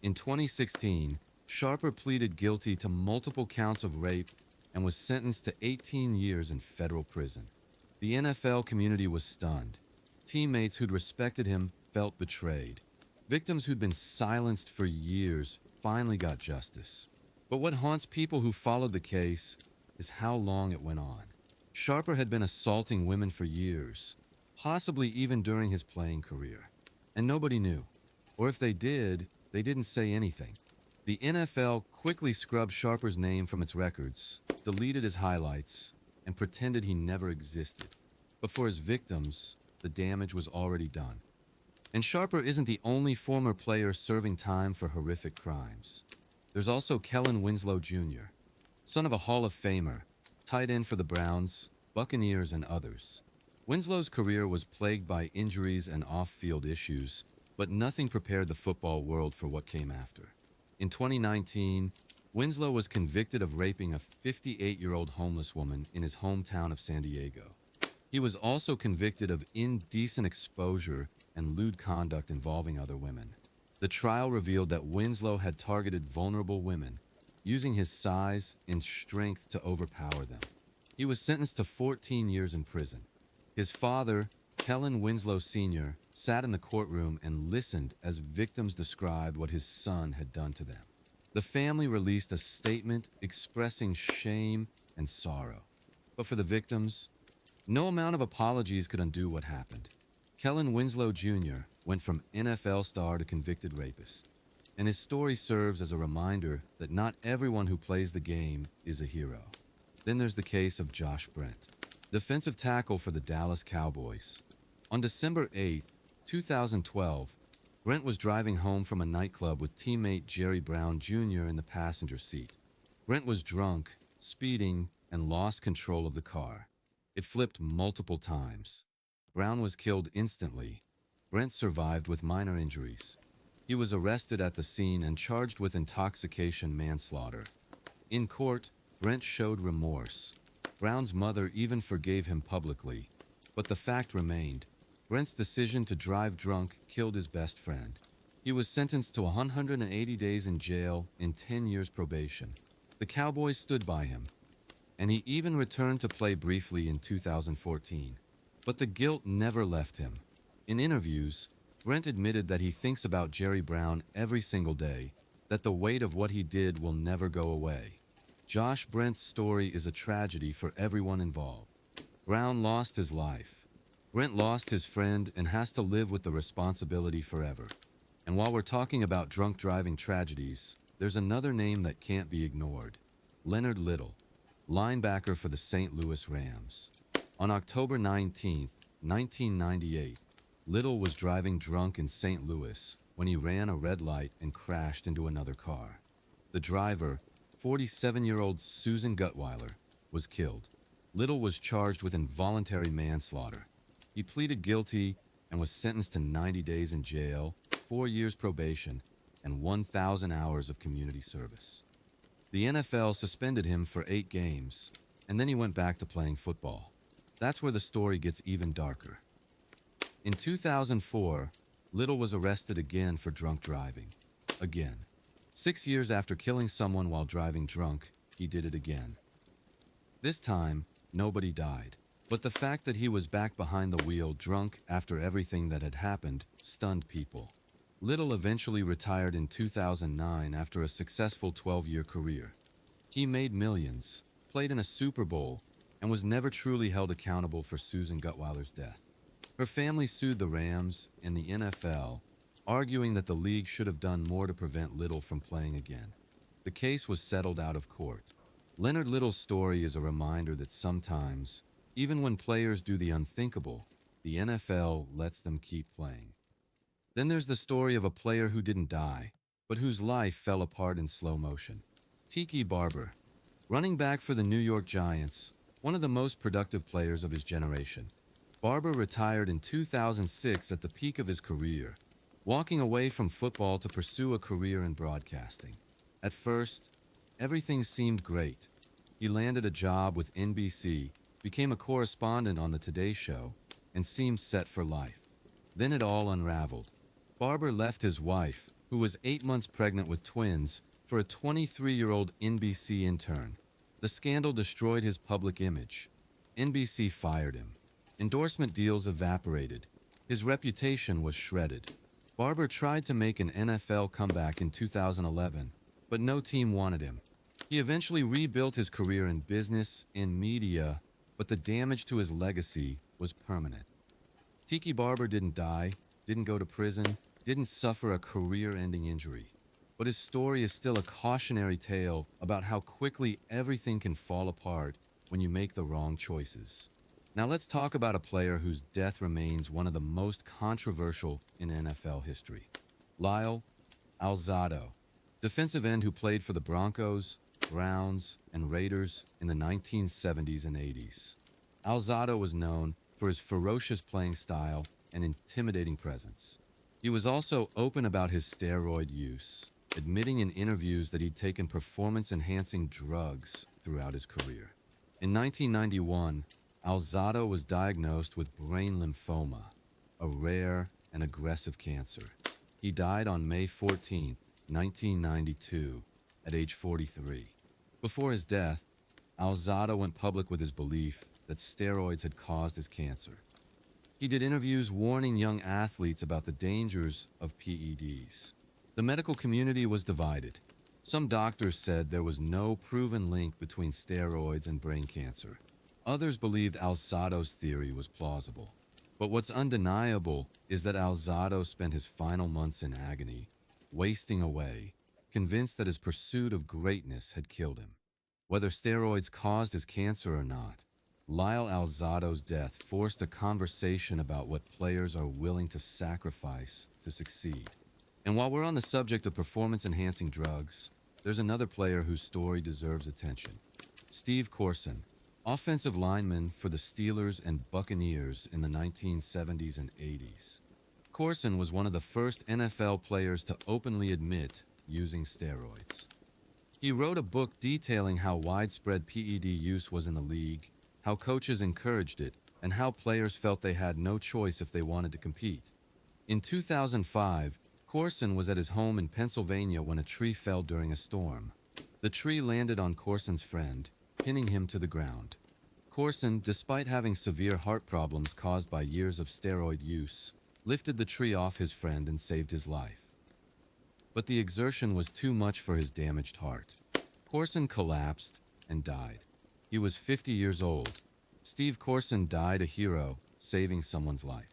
In 2016, Sharper pleaded guilty to multiple counts of rape and was sentenced to 18 years in federal prison. The NFL community was stunned. Teammates who'd respected him felt betrayed. Victims who'd been silenced for years finally got justice. But what haunts people who followed the case is how long it went on. Sharper had been assaulting women for years, possibly even during his playing career. And nobody knew. Or if they did, they didn't say anything. The NFL quickly scrubbed Sharper's name from its records, deleted his highlights, and pretended he never existed. But for his victims, the damage was already done. And Sharper isn't the only former player serving time for horrific crimes. There's also Kellen Winslow Jr., son of a Hall of Famer, tight end for the Browns, Buccaneers, and others. Winslow's career was plagued by injuries and off-field issues, but nothing prepared the football world for what came after. In 2019, Winslow was convicted of raping a 58-year-old homeless woman in his hometown of San Diego. He was also convicted of indecent exposure and lewd conduct involving other women. The trial revealed that Winslow had targeted vulnerable women, using his size and strength to overpower them. He was sentenced to 14 years in prison. His father, Kellen Winslow Sr., sat in the courtroom and listened as victims described what his son had done to them. The family released a statement expressing shame and sorrow. But for the victims, no amount of apologies could undo what happened. Kellen Winslow Jr. went from NFL star to convicted rapist, and his story serves as a reminder that not everyone who plays the game is a hero. Then there's the case of Josh Brent, defensive tackle for the Dallas Cowboys. On December 8, 2012, Brent was driving home from a nightclub with teammate Jerry Brown Jr. in the passenger seat. Brent was drunk, speeding, and lost control of the car. It flipped multiple times. Brown was killed instantly. Brent survived with minor injuries. He was arrested at the scene and charged with intoxication manslaughter. In court, Brent showed remorse. Brown's mother even forgave him publicly. But the fact remained. Brent's decision to drive drunk killed his best friend. He was sentenced to 180 days in jail and 10 years probation. The Cowboys stood by him, and he even returned to play briefly in 2014. But the guilt never left him. In interviews, Brent admitted that he thinks about Jerry Brown every single day, that the weight of what he did will never go away. Josh Brent's story is a tragedy for everyone involved. Brown lost his life. Brent lost his friend and has to live with the responsibility forever. And while we're talking about drunk driving tragedies, there's another name that can't be ignored. Leonard Little, linebacker for the St. Louis Rams. On October 19, 1998, Little was driving drunk in St. Louis when he ran a red light and crashed into another car. The driver, 47-year-old Susan Gutweiler, was killed. Little was charged with involuntary manslaughter. He pleaded guilty and was sentenced to 90 days in jail, 4 years probation, and 1,000 hours of community service. The NFL suspended him for 8 games, and then he went back to playing football. That's where the story gets even darker. In 2004, Little was arrested again for drunk driving. Again. 6 years after killing someone while driving drunk, he did it again. This time, nobody died. But the fact that he was back behind the wheel drunk after everything that had happened stunned people. Little eventually retired in 2009 after a successful 12-year career. He made millions, played in a Super Bowl, and was never truly held accountable for Susan Gutweiler's death. Her family sued the Rams and the NFL, arguing that the league should have done more to prevent Little from playing again. The case was settled out of court. Leonard Little's story is a reminder that sometimes, even when players do the unthinkable, the NFL lets them keep playing. Then there's the story of a player who didn't die, but whose life fell apart in slow motion. Tiki Barber, running back for the New York Giants, one of the most productive players of his generation. Barber retired in 2006 at the peak of his career, walking away from football to pursue a career in broadcasting. At first, everything seemed great. He landed a job with NBC, became a correspondent on the Today Show, and seemed set for life. Then it all unraveled. Barber left his wife, who was 8 months pregnant with twins, for a 23-year-old NBC intern. The scandal destroyed his public image. NBC fired him. Endorsement deals evaporated. His reputation was shredded. Barber tried to make an NFL comeback in 2011, but no team wanted him. He eventually rebuilt his career in business and media, but the damage to his legacy was permanent. Tiki Barber didn't die, didn't go to prison, didn't suffer a career-ending injury. But his story is still a cautionary tale about how quickly everything can fall apart when you make the wrong choices. Now let's talk about a player whose death remains one of the most controversial in NFL history. Lyle Alzado, defensive end who played for the Broncos, Browns, and Raiders in the 1970s and 80s. Alzado was known for his ferocious playing style and intimidating presence. He was also open about his steroid use, admitting in interviews that he'd taken performance-enhancing drugs throughout his career. In 1991, Alzado was diagnosed with brain lymphoma, a rare and aggressive cancer. He died on May 14, 1992, at age 43. Before his death, Alzado went public with his belief that steroids had caused his cancer. He did interviews warning young athletes about the dangers of PEDs. The medical community was divided. Some doctors said there was no proven link between steroids and brain cancer. Others believed Alzado's theory was plausible. But what's undeniable is that Alzado spent his final months in agony, wasting away, convinced that his pursuit of greatness had killed him. Whether steroids caused his cancer or not, Lyle Alzado's death forced a conversation about what players are willing to sacrifice to succeed. And while we're on the subject of performance-enhancing drugs, there's another player whose story deserves attention. Steve Corson, offensive lineman for the Steelers and Buccaneers in the 1970s and 80s. Corson was one of the first NFL players to openly admit using steroids. He wrote a book detailing how widespread PED use was in the league, how coaches encouraged it, and how players felt they had no choice if they wanted to compete. In 2005, Corson was at his home in Pennsylvania when a tree fell during a storm. The tree landed on Corson's friend, pinning him to the ground. Corson, despite having severe heart problems caused by years of steroid use, lifted the tree off his friend and saved his life. But the exertion was too much for his damaged heart. Corson collapsed and died. He was 50 years old. Steve Corson died a hero, saving someone's life.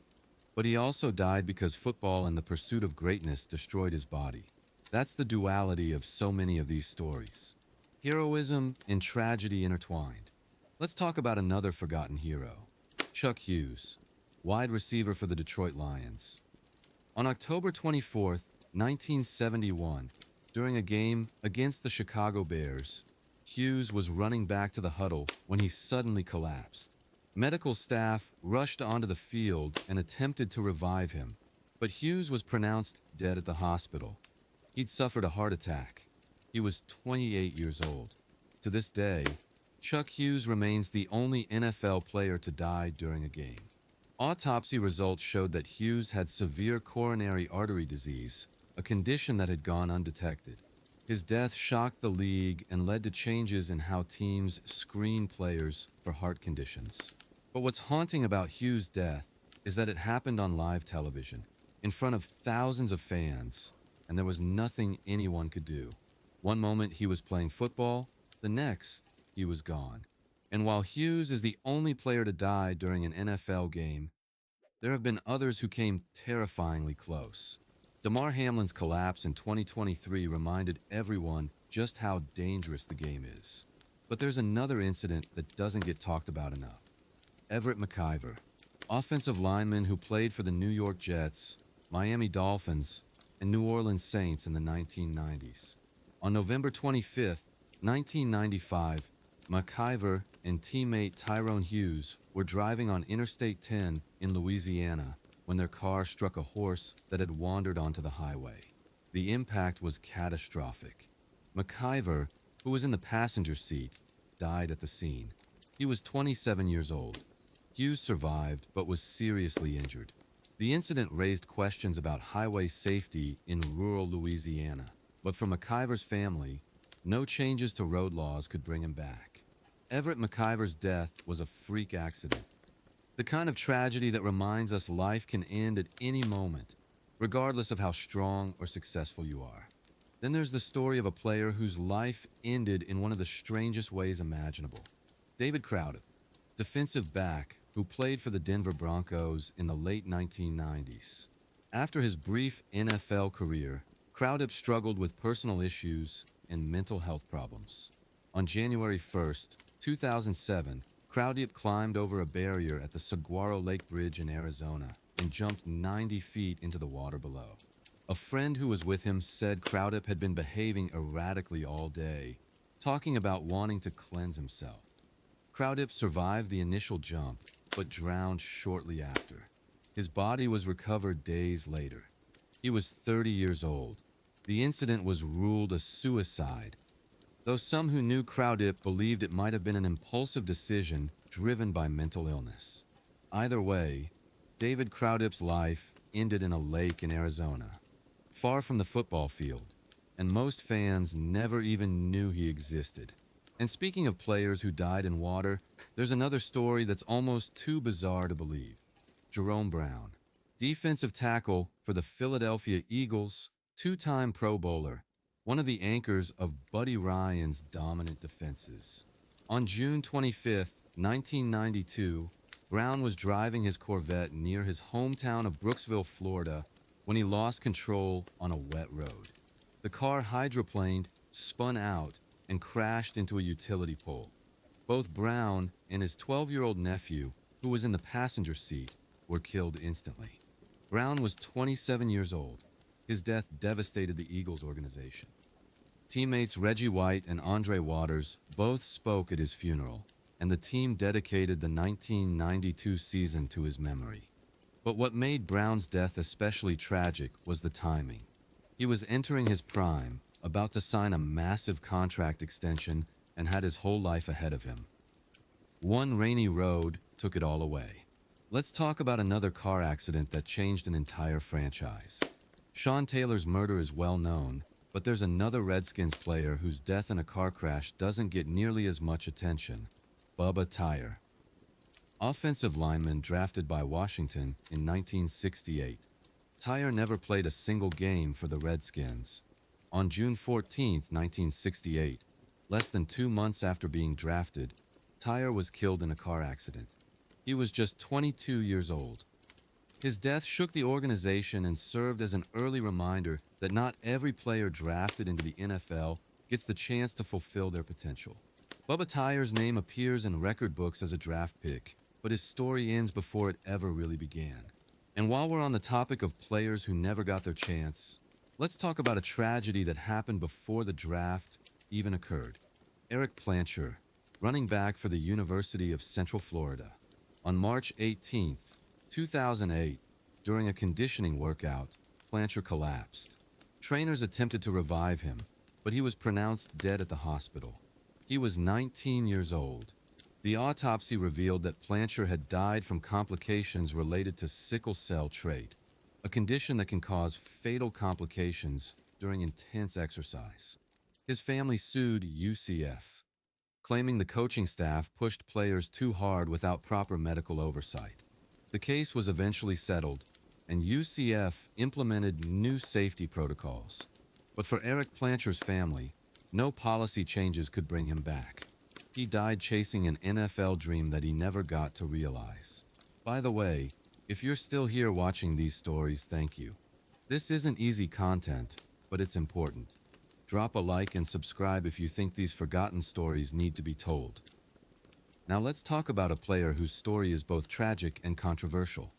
But he also died because football and the pursuit of greatness destroyed his body. That's the duality of so many of these stories. Heroism and tragedy intertwined. Let's talk about another forgotten hero, Chuck Hughes, wide receiver for the Detroit Lions. On October 24, 1971, during a game against the Chicago Bears, Hughes was running back to the huddle when he suddenly collapsed. Medical staff rushed onto the field and attempted to revive him, but Hughes was pronounced dead at the hospital. He'd suffered a heart attack. He was 28 years old. To this day, Chuck Hughes remains the only NFL player to die during a game. Autopsy results showed that Hughes had severe coronary artery disease, a condition that had gone undetected. His death shocked the league and led to changes in how teams screen players for heart conditions. But what's haunting about Hughes' death is that it happened on live television, in front of thousands of fans, and there was nothing anyone could do. One moment he was playing football, the next he was gone. And while Hughes is the only player to die during an NFL game, there have been others who came terrifyingly close. Damar Hamlin's collapse in 2023 reminded everyone just how dangerous the game is. But there's another incident that doesn't get talked about enough. Everett McIver, offensive lineman who played for the New York Jets, Miami Dolphins, and New Orleans Saints in the 1990s. On November 25, 1995, McIver and teammate Tyrone Hughes were driving on Interstate 10 in Louisiana when their car struck a horse that had wandered onto the highway. The impact was catastrophic. McIver, who was in the passenger seat, died at the scene. He was 27 years old. Hughes survived but was seriously injured. The incident raised questions about highway safety in rural Louisiana. But for McIver's family, no changes to road laws could bring him back. Everett McIver's death was a freak accident, the kind of tragedy that reminds us life can end at any moment, regardless of how strong or successful you are. Then there's the story of a player whose life ended in one of the strangest ways imaginable. David Crowder, defensive back who played for the Denver Broncos in the late 1990s. After his brief NFL career, Crowder struggled with personal issues and mental health problems. On January 1st, 2007, Crowder climbed over a barrier at the Saguaro Lake Bridge in Arizona and jumped 90 feet into the water below. A friend who was with him said Crowder had been behaving erratically all day, talking about wanting to cleanse himself. Crowder survived the initial jump, but drowned shortly after. His body was recovered days later. He was 30 years old. The incident was ruled a suicide, though some who knew Crowder believed it might have been an impulsive decision driven by mental illness. Either way, David Crowder's life ended in a lake in Arizona, far from the football field, and most fans never even knew he existed. And speaking of players who died in water, there's another story that's almost too bizarre to believe. Jerome Brown, defensive tackle for the Philadelphia Eagles, two-time Pro Bowler, one of the anchors of Buddy Ryan's dominant defenses. On June 25, 1992, Brown was driving his Corvette near his hometown of Brooksville, Florida, when he lost control on a wet road. The car hydroplaned, spun out, and crashed into a utility pole. Both Brown and his 12-year-old nephew, who was in the passenger seat, were killed instantly. Brown was 27 years old. His death devastated the Eagles organization. Teammates Reggie White and Andre Waters both spoke at his funeral, and the team dedicated the 1992 season to his memory. But what made Brown's death especially tragic was the timing. He was entering his prime, about to sign a massive contract extension, and had his whole life ahead of him. One rainy road took it all away. Let's talk about another car accident that changed an entire franchise. Sean Taylor's murder is well known, but there's another Redskins player whose death in a car crash doesn't get nearly as much attention: Bubba Tyer. Offensive lineman drafted by Washington in 1968. Tyer never played a single game for the Redskins. On June 14, 1968, less than 2 months after being drafted, Tyer was killed in a car accident. He was just 22 years old. His death shook the organization and served as an early reminder that not every player drafted into the NFL gets the chance to fulfill their potential. Bubba Tyer's name appears in record books as a draft pick, but his story ends before it ever really began. And while we're on the topic of players who never got their chance, let's talk about a tragedy that happened before the draft even occurred. Eric Plancher, running back for the University of Central Florida. On March 18, 2008, during a conditioning workout, Plancher collapsed. Trainers attempted to revive him, but he was pronounced dead at the hospital. He was 19 years old. The autopsy revealed that Plancher had died from complications related to sickle cell trait, a condition that can cause fatal complications during intense exercise. His family sued UCF, claiming the coaching staff pushed players too hard without proper medical oversight. The case was eventually settled, and UCF implemented new safety protocols. But for Eric Plancher's family, no policy changes could bring him back. He died chasing an NFL dream that he never got to realize. By the way, if you're still here watching these stories, thank you. This isn't easy content, but it's important. Drop a like and subscribe if you think these forgotten stories need to be told. Now let's talk about a player whose story is both tragic and controversial.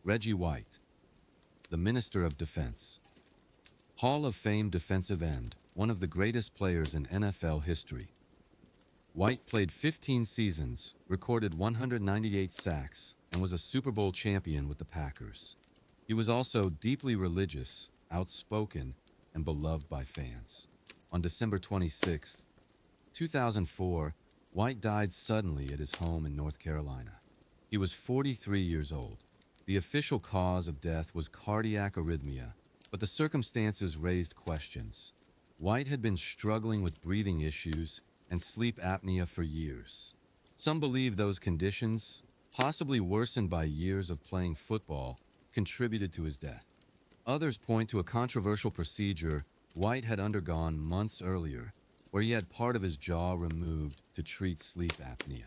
Reggie White, the Minister of Defense. Hall of Fame defensive end, one of the greatest players in NFL history. White played 15 seasons, recorded 198 sacks, and was a Super Bowl champion with the Packers. He was also deeply religious, outspoken, and beloved by fans. On December 26, 2004, White died suddenly at his home in North Carolina. He was 43 years old. The official cause of death was cardiac arrhythmia, but the circumstances raised questions. White had been struggling with breathing issues and sleep apnea for years. Some believe those conditions, possibly worsened by years of playing football, contributed to his death. Others point to a controversial procedure White had undergone months earlier, where he had part of his jaw removed to treat sleep apnea.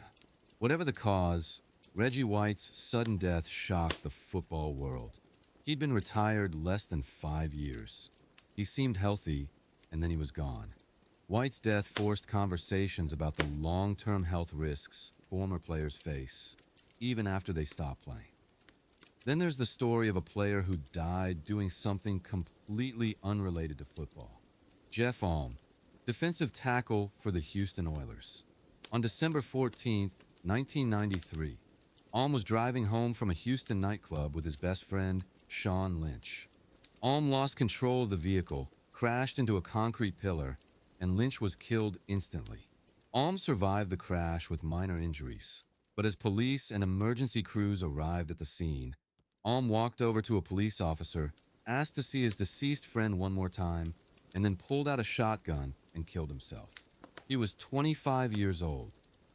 Whatever the cause, Reggie White's sudden death shocked the football world. He'd been retired less than 5 years. He seemed healthy, and then he was gone. White's death forced conversations about the long-term health risks former players face, even after they stop playing. Then there's the story of a player who died doing something completely unrelated to football. Jeff Alm, defensive tackle for the Houston Oilers. On December 14, 1993, Alm was driving home from a Houston nightclub with his best friend, Sean Lynch. Alm lost control of the vehicle, crashed into a concrete pillar, and Lynch was killed instantly. Alm survived the crash with minor injuries, but as police and emergency crews arrived at the scene, Alm walked over to a police officer, asked to see his deceased friend one more time, and then pulled out a shotgun and killed himself. He was 25 years old.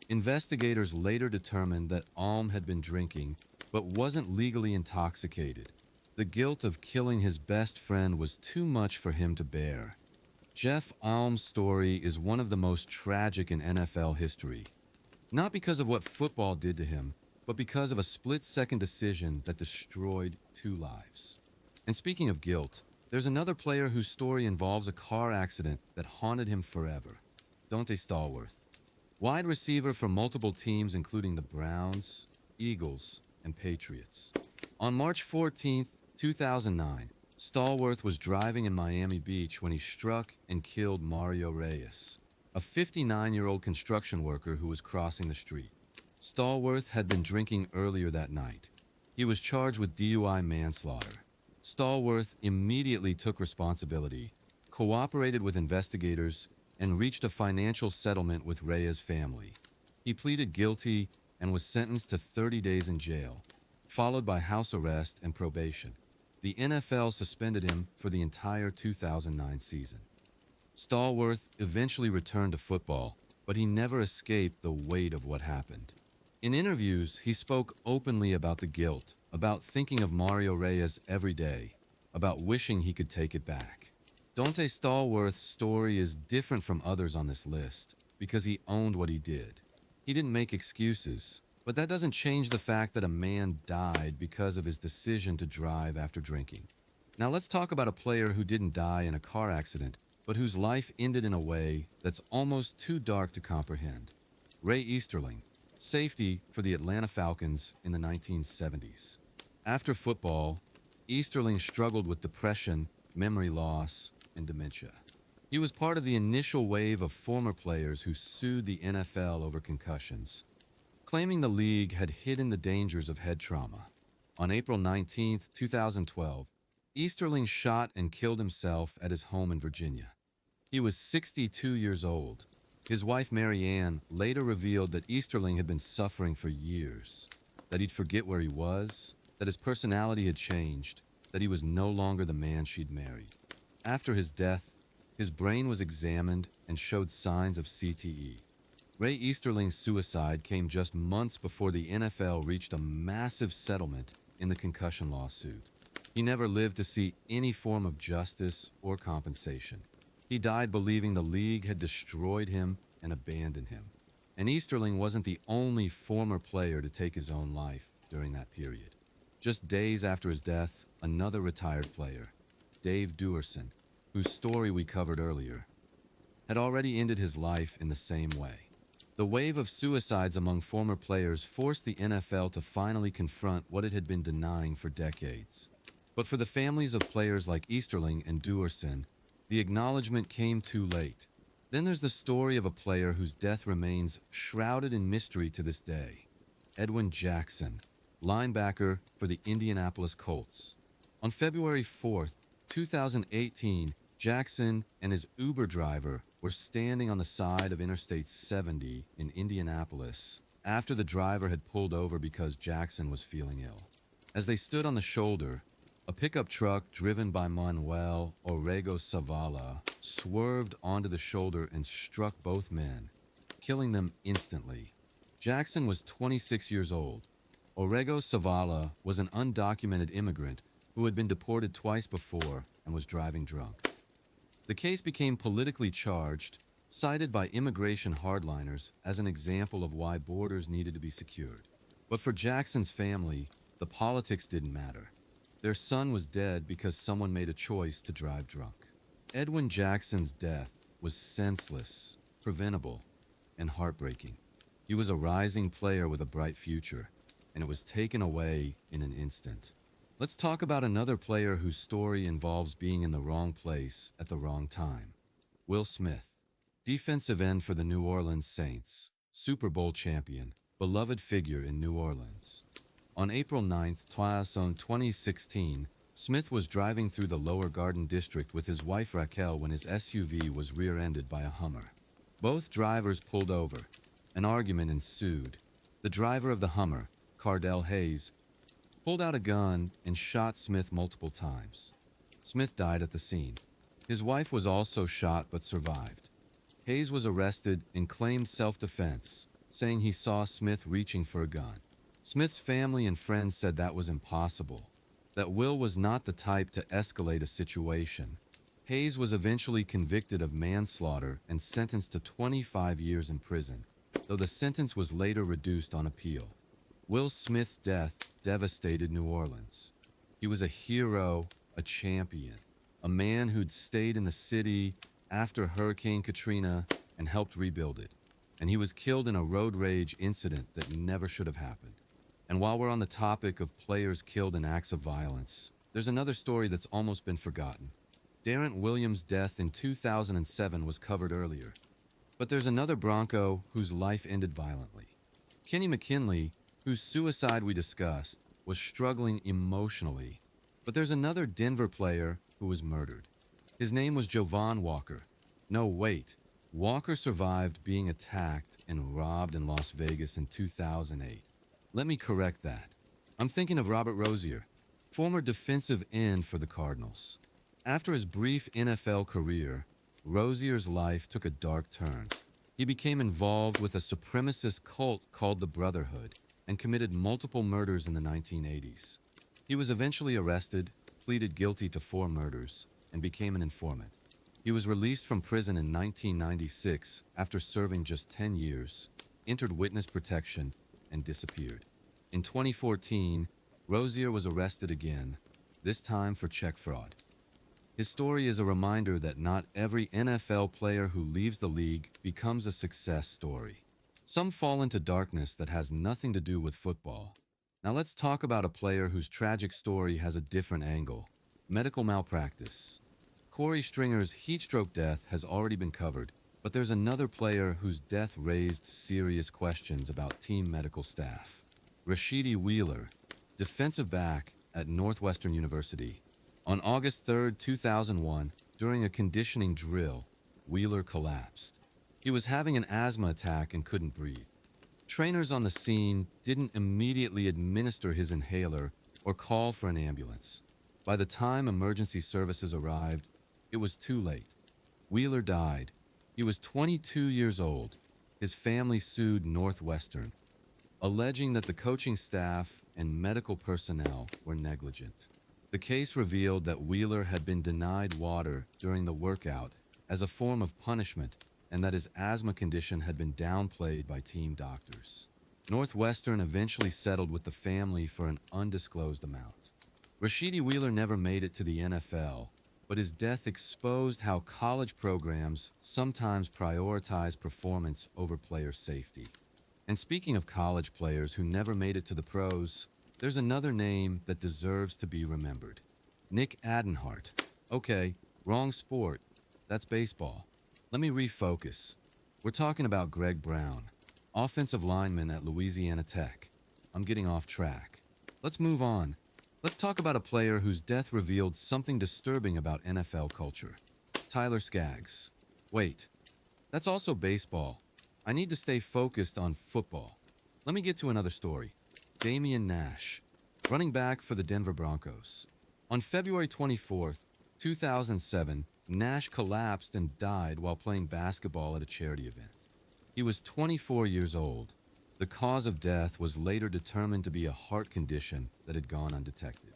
Investigators later determined that Alm had been drinking, but wasn't legally intoxicated. The guilt of killing his best friend was too much for him to bear. Jeff Alm's story is one of the most tragic in NFL history. Not because of what football did to him, but because of a split-second decision that destroyed 2 lives. And speaking of guilt, there's another player whose story involves a car accident that haunted him forever. Dante Stallworth. Wide receiver for multiple teams including the Browns, Eagles, and Patriots. On March 14, 2009, Stallworth was driving in Miami Beach when he struck and killed Mario Reyes, a 59-year-old construction worker who was crossing the street. Stallworth had been drinking earlier that night. He was charged with DUI manslaughter. Stallworth immediately took responsibility, cooperated with investigators, and reached a financial settlement with Reyes' family. He pleaded guilty and was sentenced to 30 days in jail, followed by house arrest and probation. The NFL suspended him for the entire 2009 season. Stallworth eventually returned to football, but he never escaped the weight of what happened. In interviews, he spoke openly about the guilt, about thinking of Mario Reyes every day, about wishing he could take it back. Dante Stallworth's story is different from others on this list because he owned what he did. He didn't make excuses, but that doesn't change the fact that a man died because of his decision to drive after drinking. Now let's talk about a player who didn't die in a car accident, but whose life ended in a way that's almost too dark to comprehend. Ray Easterling, safety for the Atlanta Falcons in the 1970s. After football, Easterling struggled with depression, memory loss, and dementia. He was part of the initial wave of former players who sued the NFL over concussions, claiming the league had hidden the dangers of head trauma. On April 19, 2012, Easterling shot and killed himself at his home in Virginia. He was 62 years old. His wife Mary Ann later revealed that Easterling had been suffering for years, that he'd forget where he was, that his personality had changed, that he was no longer the man she'd married. After his death, his brain was examined and showed signs of CTE. Ray Easterling's suicide came just months before the NFL reached a massive settlement in the concussion lawsuit. He never lived to see any form of justice or compensation. He died believing the league had destroyed him and abandoned him. And Easterling wasn't the only former player to take his own life during that period. Just days after his death, another retired player, Dave Duerson, whose story we covered earlier, had already ended his life in the same way. The wave of suicides among former players forced the NFL to finally confront what it had been denying for decades. But for the families of players like Easterling and Duerson, the acknowledgement came too late. Then there's the story of a player whose death remains shrouded in mystery to this day. Edwin Jackson, linebacker for the Indianapolis Colts. On February 4th, 2018, Jackson and his Uber driver were standing on the side of Interstate 70 in Indianapolis after the driver had pulled over because Jackson was feeling ill. As they stood on the shoulder, A pickup truck driven by Manuel Orrego Zavala swerved onto the shoulder and struck both men, killing them instantly. Jackson was 26 years old. Orrego Zavala was an undocumented immigrant who had been deported twice before and was driving drunk. The case became politically charged, cited by immigration hardliners as an example of why borders needed to be secured. But for Jackson's family, the politics didn't matter. Their son was dead because someone made a choice to drive drunk. Edwin Jackson's death was senseless, preventable, and heartbreaking. He was a rising player with a bright future, and it was taken away in an instant. Let's talk about another player whose story involves being in the wrong place at the wrong time. Will Smith, defensive end for the New Orleans Saints, Super Bowl champion, beloved figure in New Orleans. On April 9, 2016, Smith was driving through the Lower Garden District with his wife Raquel when his SUV was rear-ended by a Hummer. Both drivers pulled over. An argument ensued. The driver of the Hummer, Cardell Hayes, pulled out a gun and shot Smith multiple times. Smith died at the scene. His wife was also shot but survived. Hayes was arrested and claimed self-defense, saying he saw Smith reaching for a gun. Smith's family and friends said that was impossible, that Will was not the type to escalate a situation. Hayes was eventually convicted of manslaughter and sentenced to 25 years in prison, though the sentence was later reduced on appeal. Will Smith's death devastated New Orleans. He was a hero, a champion, a man who'd stayed in the city after Hurricane Katrina and helped rebuild it. And he was killed in a road rage incident that never should have happened. And while we're on the topic of players killed in acts of violence, there's another story that's almost been forgotten. Darrent Williams' death in 2007 was covered earlier. But there's another Bronco whose life ended violently. Kenny McKinley, whose suicide we discussed, was struggling emotionally. But there's another Denver player who was murdered. His name was Jovan Walker. No, wait. Walker survived being attacked and robbed in Las Vegas in 2008. Let me correct that. I'm thinking of Robert Rozier, former defensive end for the Cardinals. After his brief NFL career, Rozier's life took a dark turn. He became involved with a supremacist cult called the Brotherhood and committed multiple murders in the 1980s. He was eventually arrested, pleaded guilty to 4 murders, and became an informant. He was released from prison in 1996 after serving just 10 years, entered witness protection, and disappeared. In 2014, Rozier was arrested again, this time for check fraud. His story is a reminder that not every NFL player who leaves the league becomes a success story. Some fall into darkness that has nothing to do with football. Now let's talk about a player whose tragic story has a different angle: medical malpractice. Corey Stringer's heatstroke death has already been covered, but there's another player whose death raised serious questions about team medical staff. Rashidi Wheeler, defensive back at Northwestern University. On August 3, 2001, during a conditioning drill, Wheeler collapsed. He was having an asthma attack and couldn't breathe. Trainers on the scene didn't immediately administer his inhaler or call for an ambulance. By the time emergency services arrived, it was too late. Wheeler died. He was 22 years old. His family sued Northwestern, alleging that the coaching staff and medical personnel were negligent. The case revealed that Wheeler had been denied water during the workout as a form of punishment, and that his asthma condition had been downplayed by team doctors. Northwestern eventually settled with the family for an undisclosed amount. Rashidi Wheeler never made it to the NFL, but his death exposed how college programs sometimes prioritize performance over player safety. And speaking of college players who never made it to the pros, there's another name that deserves to be remembered: Nick Adenhart. Okay, wrong sport. That's baseball. Let me refocus. We're talking about Greg Brown, offensive lineman at Louisiana Tech. I'm getting off track. Let's move on. Let's talk about a player whose death revealed something disturbing about NFL culture. Tyler Skaggs. Wait, that's also baseball. I need to stay focused on football. Let me get to another story. Damian Nash, running back for the Denver Broncos. On February 24th, 2007, Nash collapsed and died while playing basketball at a charity event. He was 24 years old. The cause of death was later determined to be a heart condition that had gone undetected.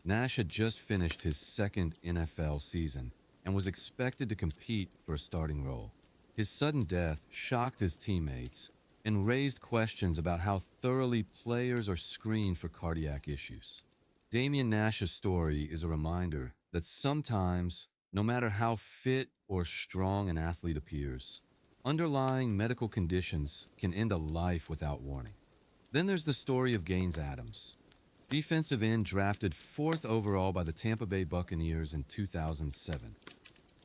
Nash had just finished his second NFL season and was expected to compete for a starting role. His sudden death shocked his teammates and raised questions about how thoroughly players are screened for cardiac issues. Damian Nash's story is a reminder that sometimes, no matter how fit or strong an athlete appears, underlying medical conditions can end a life without warning. Then there's the story of Gaines Adams, defensive end drafted 4th overall by the Tampa Bay Buccaneers in 2007.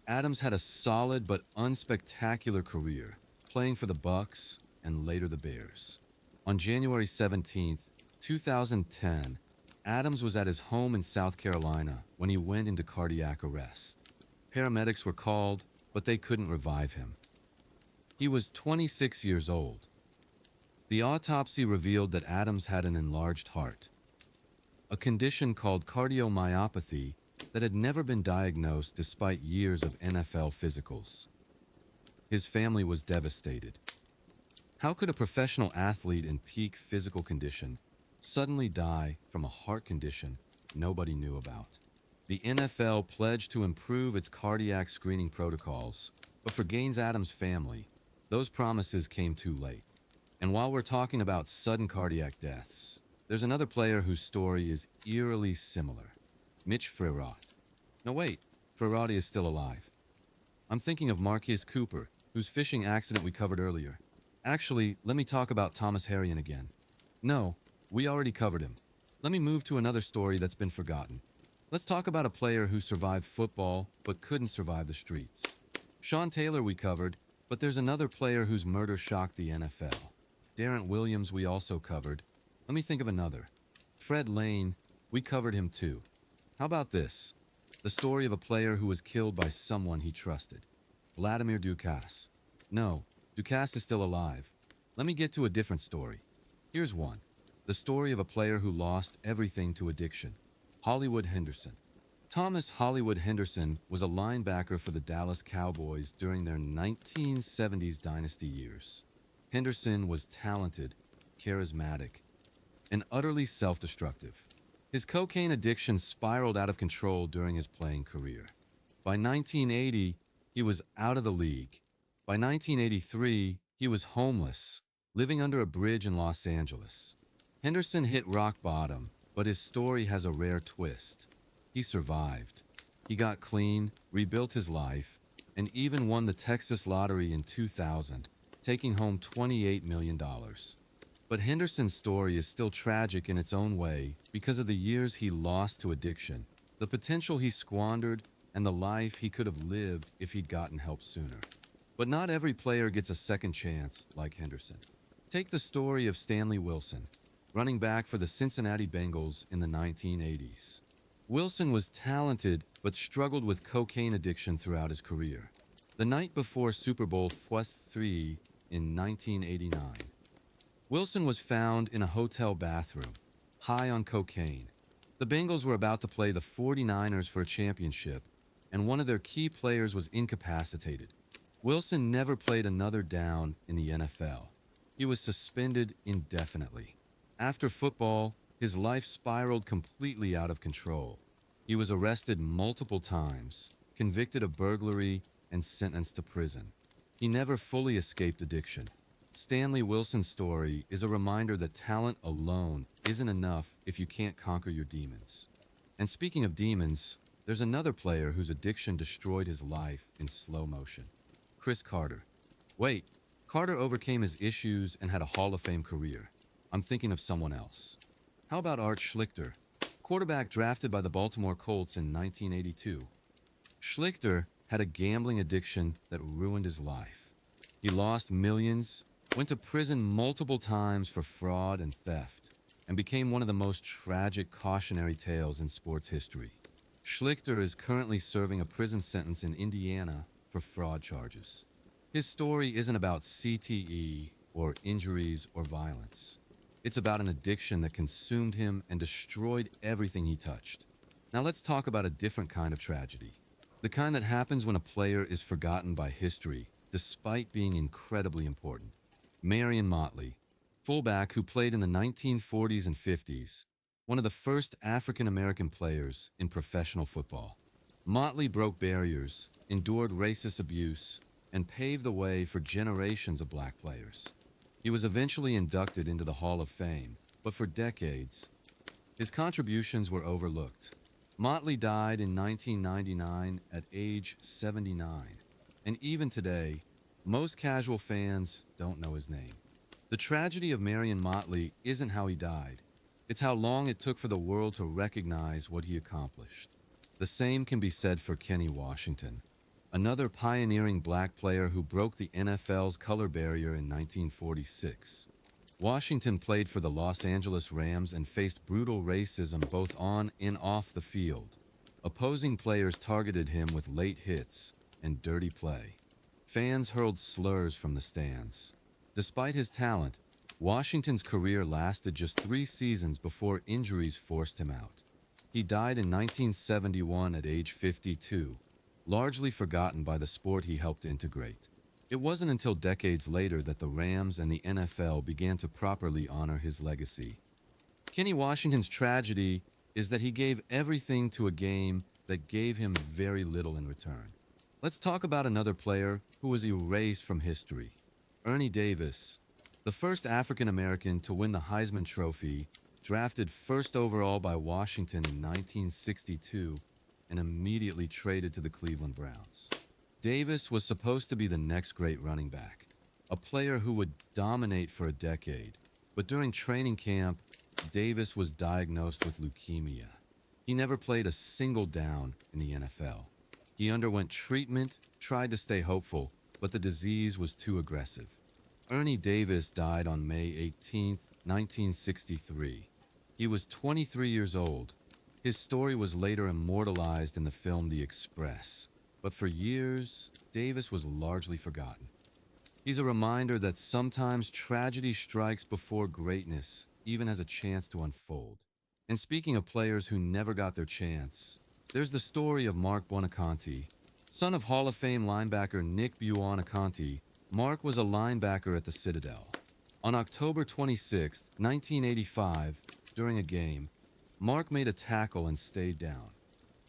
Adams had a solid but unspectacular career, playing for the Bucs and later the Bears. On January 17, 2010, Adams was at his home in South Carolina when he went into cardiac arrest. Paramedics were called, but they couldn't revive him. He was 26 years old. The autopsy revealed that Adams had an enlarged heart, a condition called cardiomyopathy that had never been diagnosed despite years of NFL physicals. His family was devastated. How could a professional athlete in peak physical condition suddenly die from a heart condition nobody knew about? The NFL pledged to improve its cardiac screening protocols, but for Gaines Adams' family, those promises came too late. And while we're talking about sudden cardiac deaths, there's another player whose story is eerily similar. Mitch Frerotte. No wait, Frerotte is still alive. I'm thinking of Marquise Cooper, whose fishing accident we covered earlier. Actually, let me talk about Thomas Harrion again. No, we already covered him. Let me move to another story that's been forgotten. Let's talk about a player who survived football but couldn't survive the streets. Sean Taylor we covered, but there's another player whose murder shocked the NFL. Darrent Williams we also covered. Let me think of another. Fred Lane, we covered him too. How about this? The story of a player who was killed by someone he trusted. Vladimir Ducasse. No, Ducasse is still alive. Let me get to a different story. Here's one. The story of a player who lost everything to addiction. Hollywood Henderson. Thomas Hollywood Henderson was a linebacker for the Dallas Cowboys during their 1970s dynasty years. Henderson was talented, charismatic, and utterly self-destructive. His cocaine addiction spiraled out of control during his playing career. By 1980, he was out of the league. By 1983, he was homeless, living under a bridge in Los Angeles. Henderson hit rock bottom, but his story has a rare twist. He survived. He got clean, rebuilt his life, and even won the Texas lottery in 2000, taking home $28 million. But Henderson's story is still tragic in its own way because of the years he lost to addiction, the potential he squandered, and the life he could have lived if he'd gotten help sooner. But not every player gets a second chance like Henderson. Take the story of Stanley Wilson, running back for the Cincinnati Bengals in the 1980s. Wilson was talented but struggled with cocaine addiction throughout his career. The night before Super Bowl 3 in 1989, Wilson was found in a hotel bathroom, high on cocaine. The Bengals were about to play the 49ers for a championship, and one of their key players was incapacitated. Wilson never played another down in the NFL. He was suspended indefinitely. After football, his life spiraled completely out of control. He was arrested multiple times, convicted of burglary, and sentenced to prison. He never fully escaped addiction. Stanley Wilson's story is a reminder that talent alone isn't enough if you can't conquer your demons. And speaking of demons, there's another player whose addiction destroyed his life in slow motion. Chris Carter. Wait, Carter overcame his issues and had a Hall of Fame career. I'm thinking of someone else. How about Art Schlichter, quarterback drafted by the Baltimore Colts in 1982? Schlichter had a gambling addiction that ruined his life. He lost millions, went to prison multiple times for fraud and theft, and became one of the most tragic cautionary tales in sports history. Schlichter is currently serving a prison sentence in Indiana for fraud charges. His story isn't about CTE or injuries or violence. It's about an addiction that consumed him and destroyed everything he touched. Now let's talk about a different kind of tragedy. The kind that happens when a player is forgotten by history, despite being incredibly important. Marion Motley, fullback who played in the 1940s and 50s, one of the first African American players in professional football. Motley broke barriers, endured racist abuse, and paved the way for generations of black players. He was eventually inducted into the Hall of Fame, but for decades, his contributions were overlooked. Motley died in 1999 at age 79, and even today, most casual fans don't know his name. The tragedy of Marion Motley isn't how he died, it's how long it took for the world to recognize what he accomplished. The same can be said for Kenny Washington, another pioneering black player who broke the NFL's color barrier in 1946. Washington played for the Los Angeles Rams and faced brutal racism both on and off the field. Opposing players targeted him with late hits and dirty play. Fans hurled slurs from the stands. Despite his talent, Washington's career lasted just 3 seasons before injuries forced him out. He died in 1971 at age 52, largely forgotten by the sport he helped integrate. It wasn't until decades later that the Rams and the NFL began to properly honor his legacy. Kenny Washington's tragedy is that he gave everything to a game that gave him very little in return. Let's talk about another player who was erased from history. Ernie Davis, the first African American to win the Heisman Trophy, drafted first overall by Washington in 1962 and immediately traded to the Cleveland Browns. Davis was supposed to be the next great running back, a player who would dominate for a decade. But during training camp, Davis was diagnosed with leukemia. He never played a single down in the NFL. He underwent treatment, tried to stay hopeful, but the disease was too aggressive. Ernie Davis died on May 18, 1963. He was 23 years old. His story was later immortalized in the film The Express. But for years, Davis was largely forgotten. He's a reminder that sometimes tragedy strikes before greatness even has a chance to unfold. And speaking of players who never got their chance, there's the story of Mark Buonaconti. Son of Hall of Fame linebacker Nick Buonaconti, Mark was a linebacker at the Citadel. On October 26, 1985, during a game, Mark made a tackle and stayed down.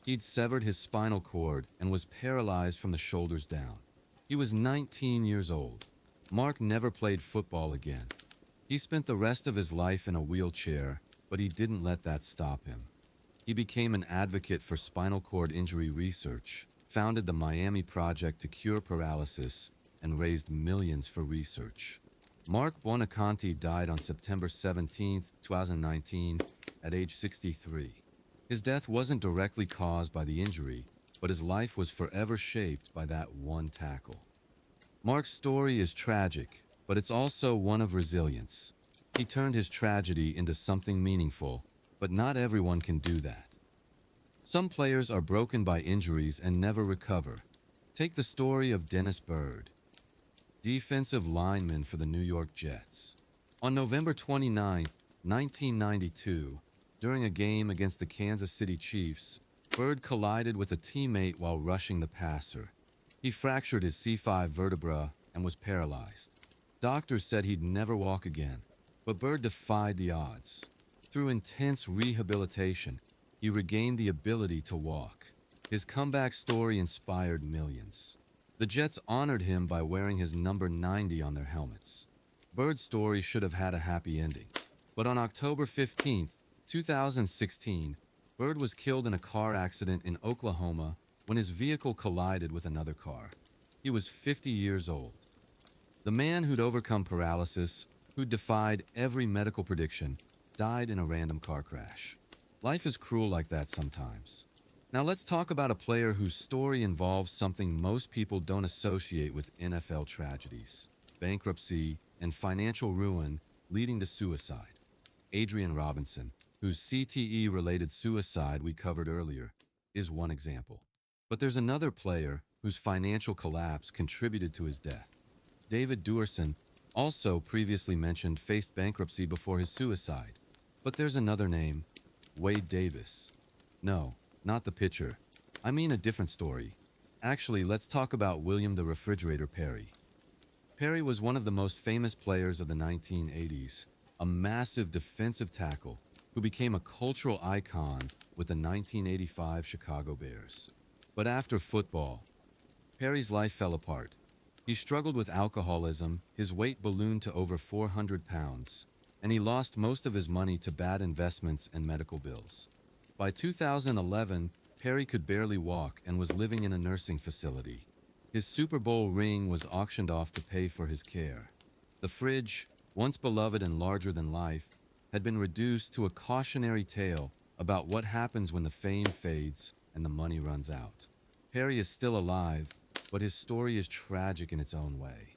He'd severed his spinal cord and was paralyzed from the shoulders down. He was 19 years old. Mark never played football again. He spent the rest of his life in a wheelchair, but he didn't let that stop him. He became an advocate for spinal cord injury research, founded the Miami Project to cure paralysis, and raised millions for research. Mark Buonaconti died on September 17, 2019, at age 63. His death wasn't directly caused by the injury, but his life was forever shaped by that one tackle. Mark's story is tragic, but it's also one of resilience. He turned his tragedy into something meaningful, but not everyone can do that. Some players are broken by injuries and never recover. Take the story of Dennis Byrd, defensive lineman for the New York Jets. On November 29, 1992, during a game against the Kansas City Chiefs, Byrd collided with a teammate while rushing the passer. He fractured his C5 vertebra and was paralyzed. Doctors said he'd never walk again, but Byrd defied the odds. Through intense rehabilitation, he regained the ability to walk. His comeback story inspired millions. The Jets honored him by wearing his number 90 on their helmets. Byrd's story should have had a happy ending, but on October 15, 2016, Byrd was killed in a car accident in Oklahoma when his vehicle collided with another car. He was 50 years old. The man who'd overcome paralysis, who defied every medical prediction, died in a random car crash. Life is cruel like that sometimes. Now let's talk about a player whose story involves something most people don't associate with NFL tragedies: bankruptcy and financial ruin leading to suicide. Adrian Robinson, whose CTE-related suicide we covered earlier, is one example. But there's another player whose financial collapse contributed to his death. David Duerson, also previously mentioned, faced bankruptcy before his suicide. But there's another name, Wade Davis. No, not the pitcher. I mean a different story. Actually, let's talk about William the Refrigerator Perry. Perry was one of the most famous players of the 1980s, a massive defensive tackle who became a cultural icon with the 1985 Chicago Bears. But after football, Perry's life fell apart. He struggled with alcoholism, his weight ballooned to over 400 pounds, and he lost most of his money to bad investments and medical bills. By 2011, Perry could barely walk and was living in a nursing facility. His Super Bowl ring was auctioned off to pay for his care. The fridge, once beloved and larger than life, had been reduced to a cautionary tale about what happens when the fame fades and the money runs out. Perry is still alive, but his story is tragic in its own way.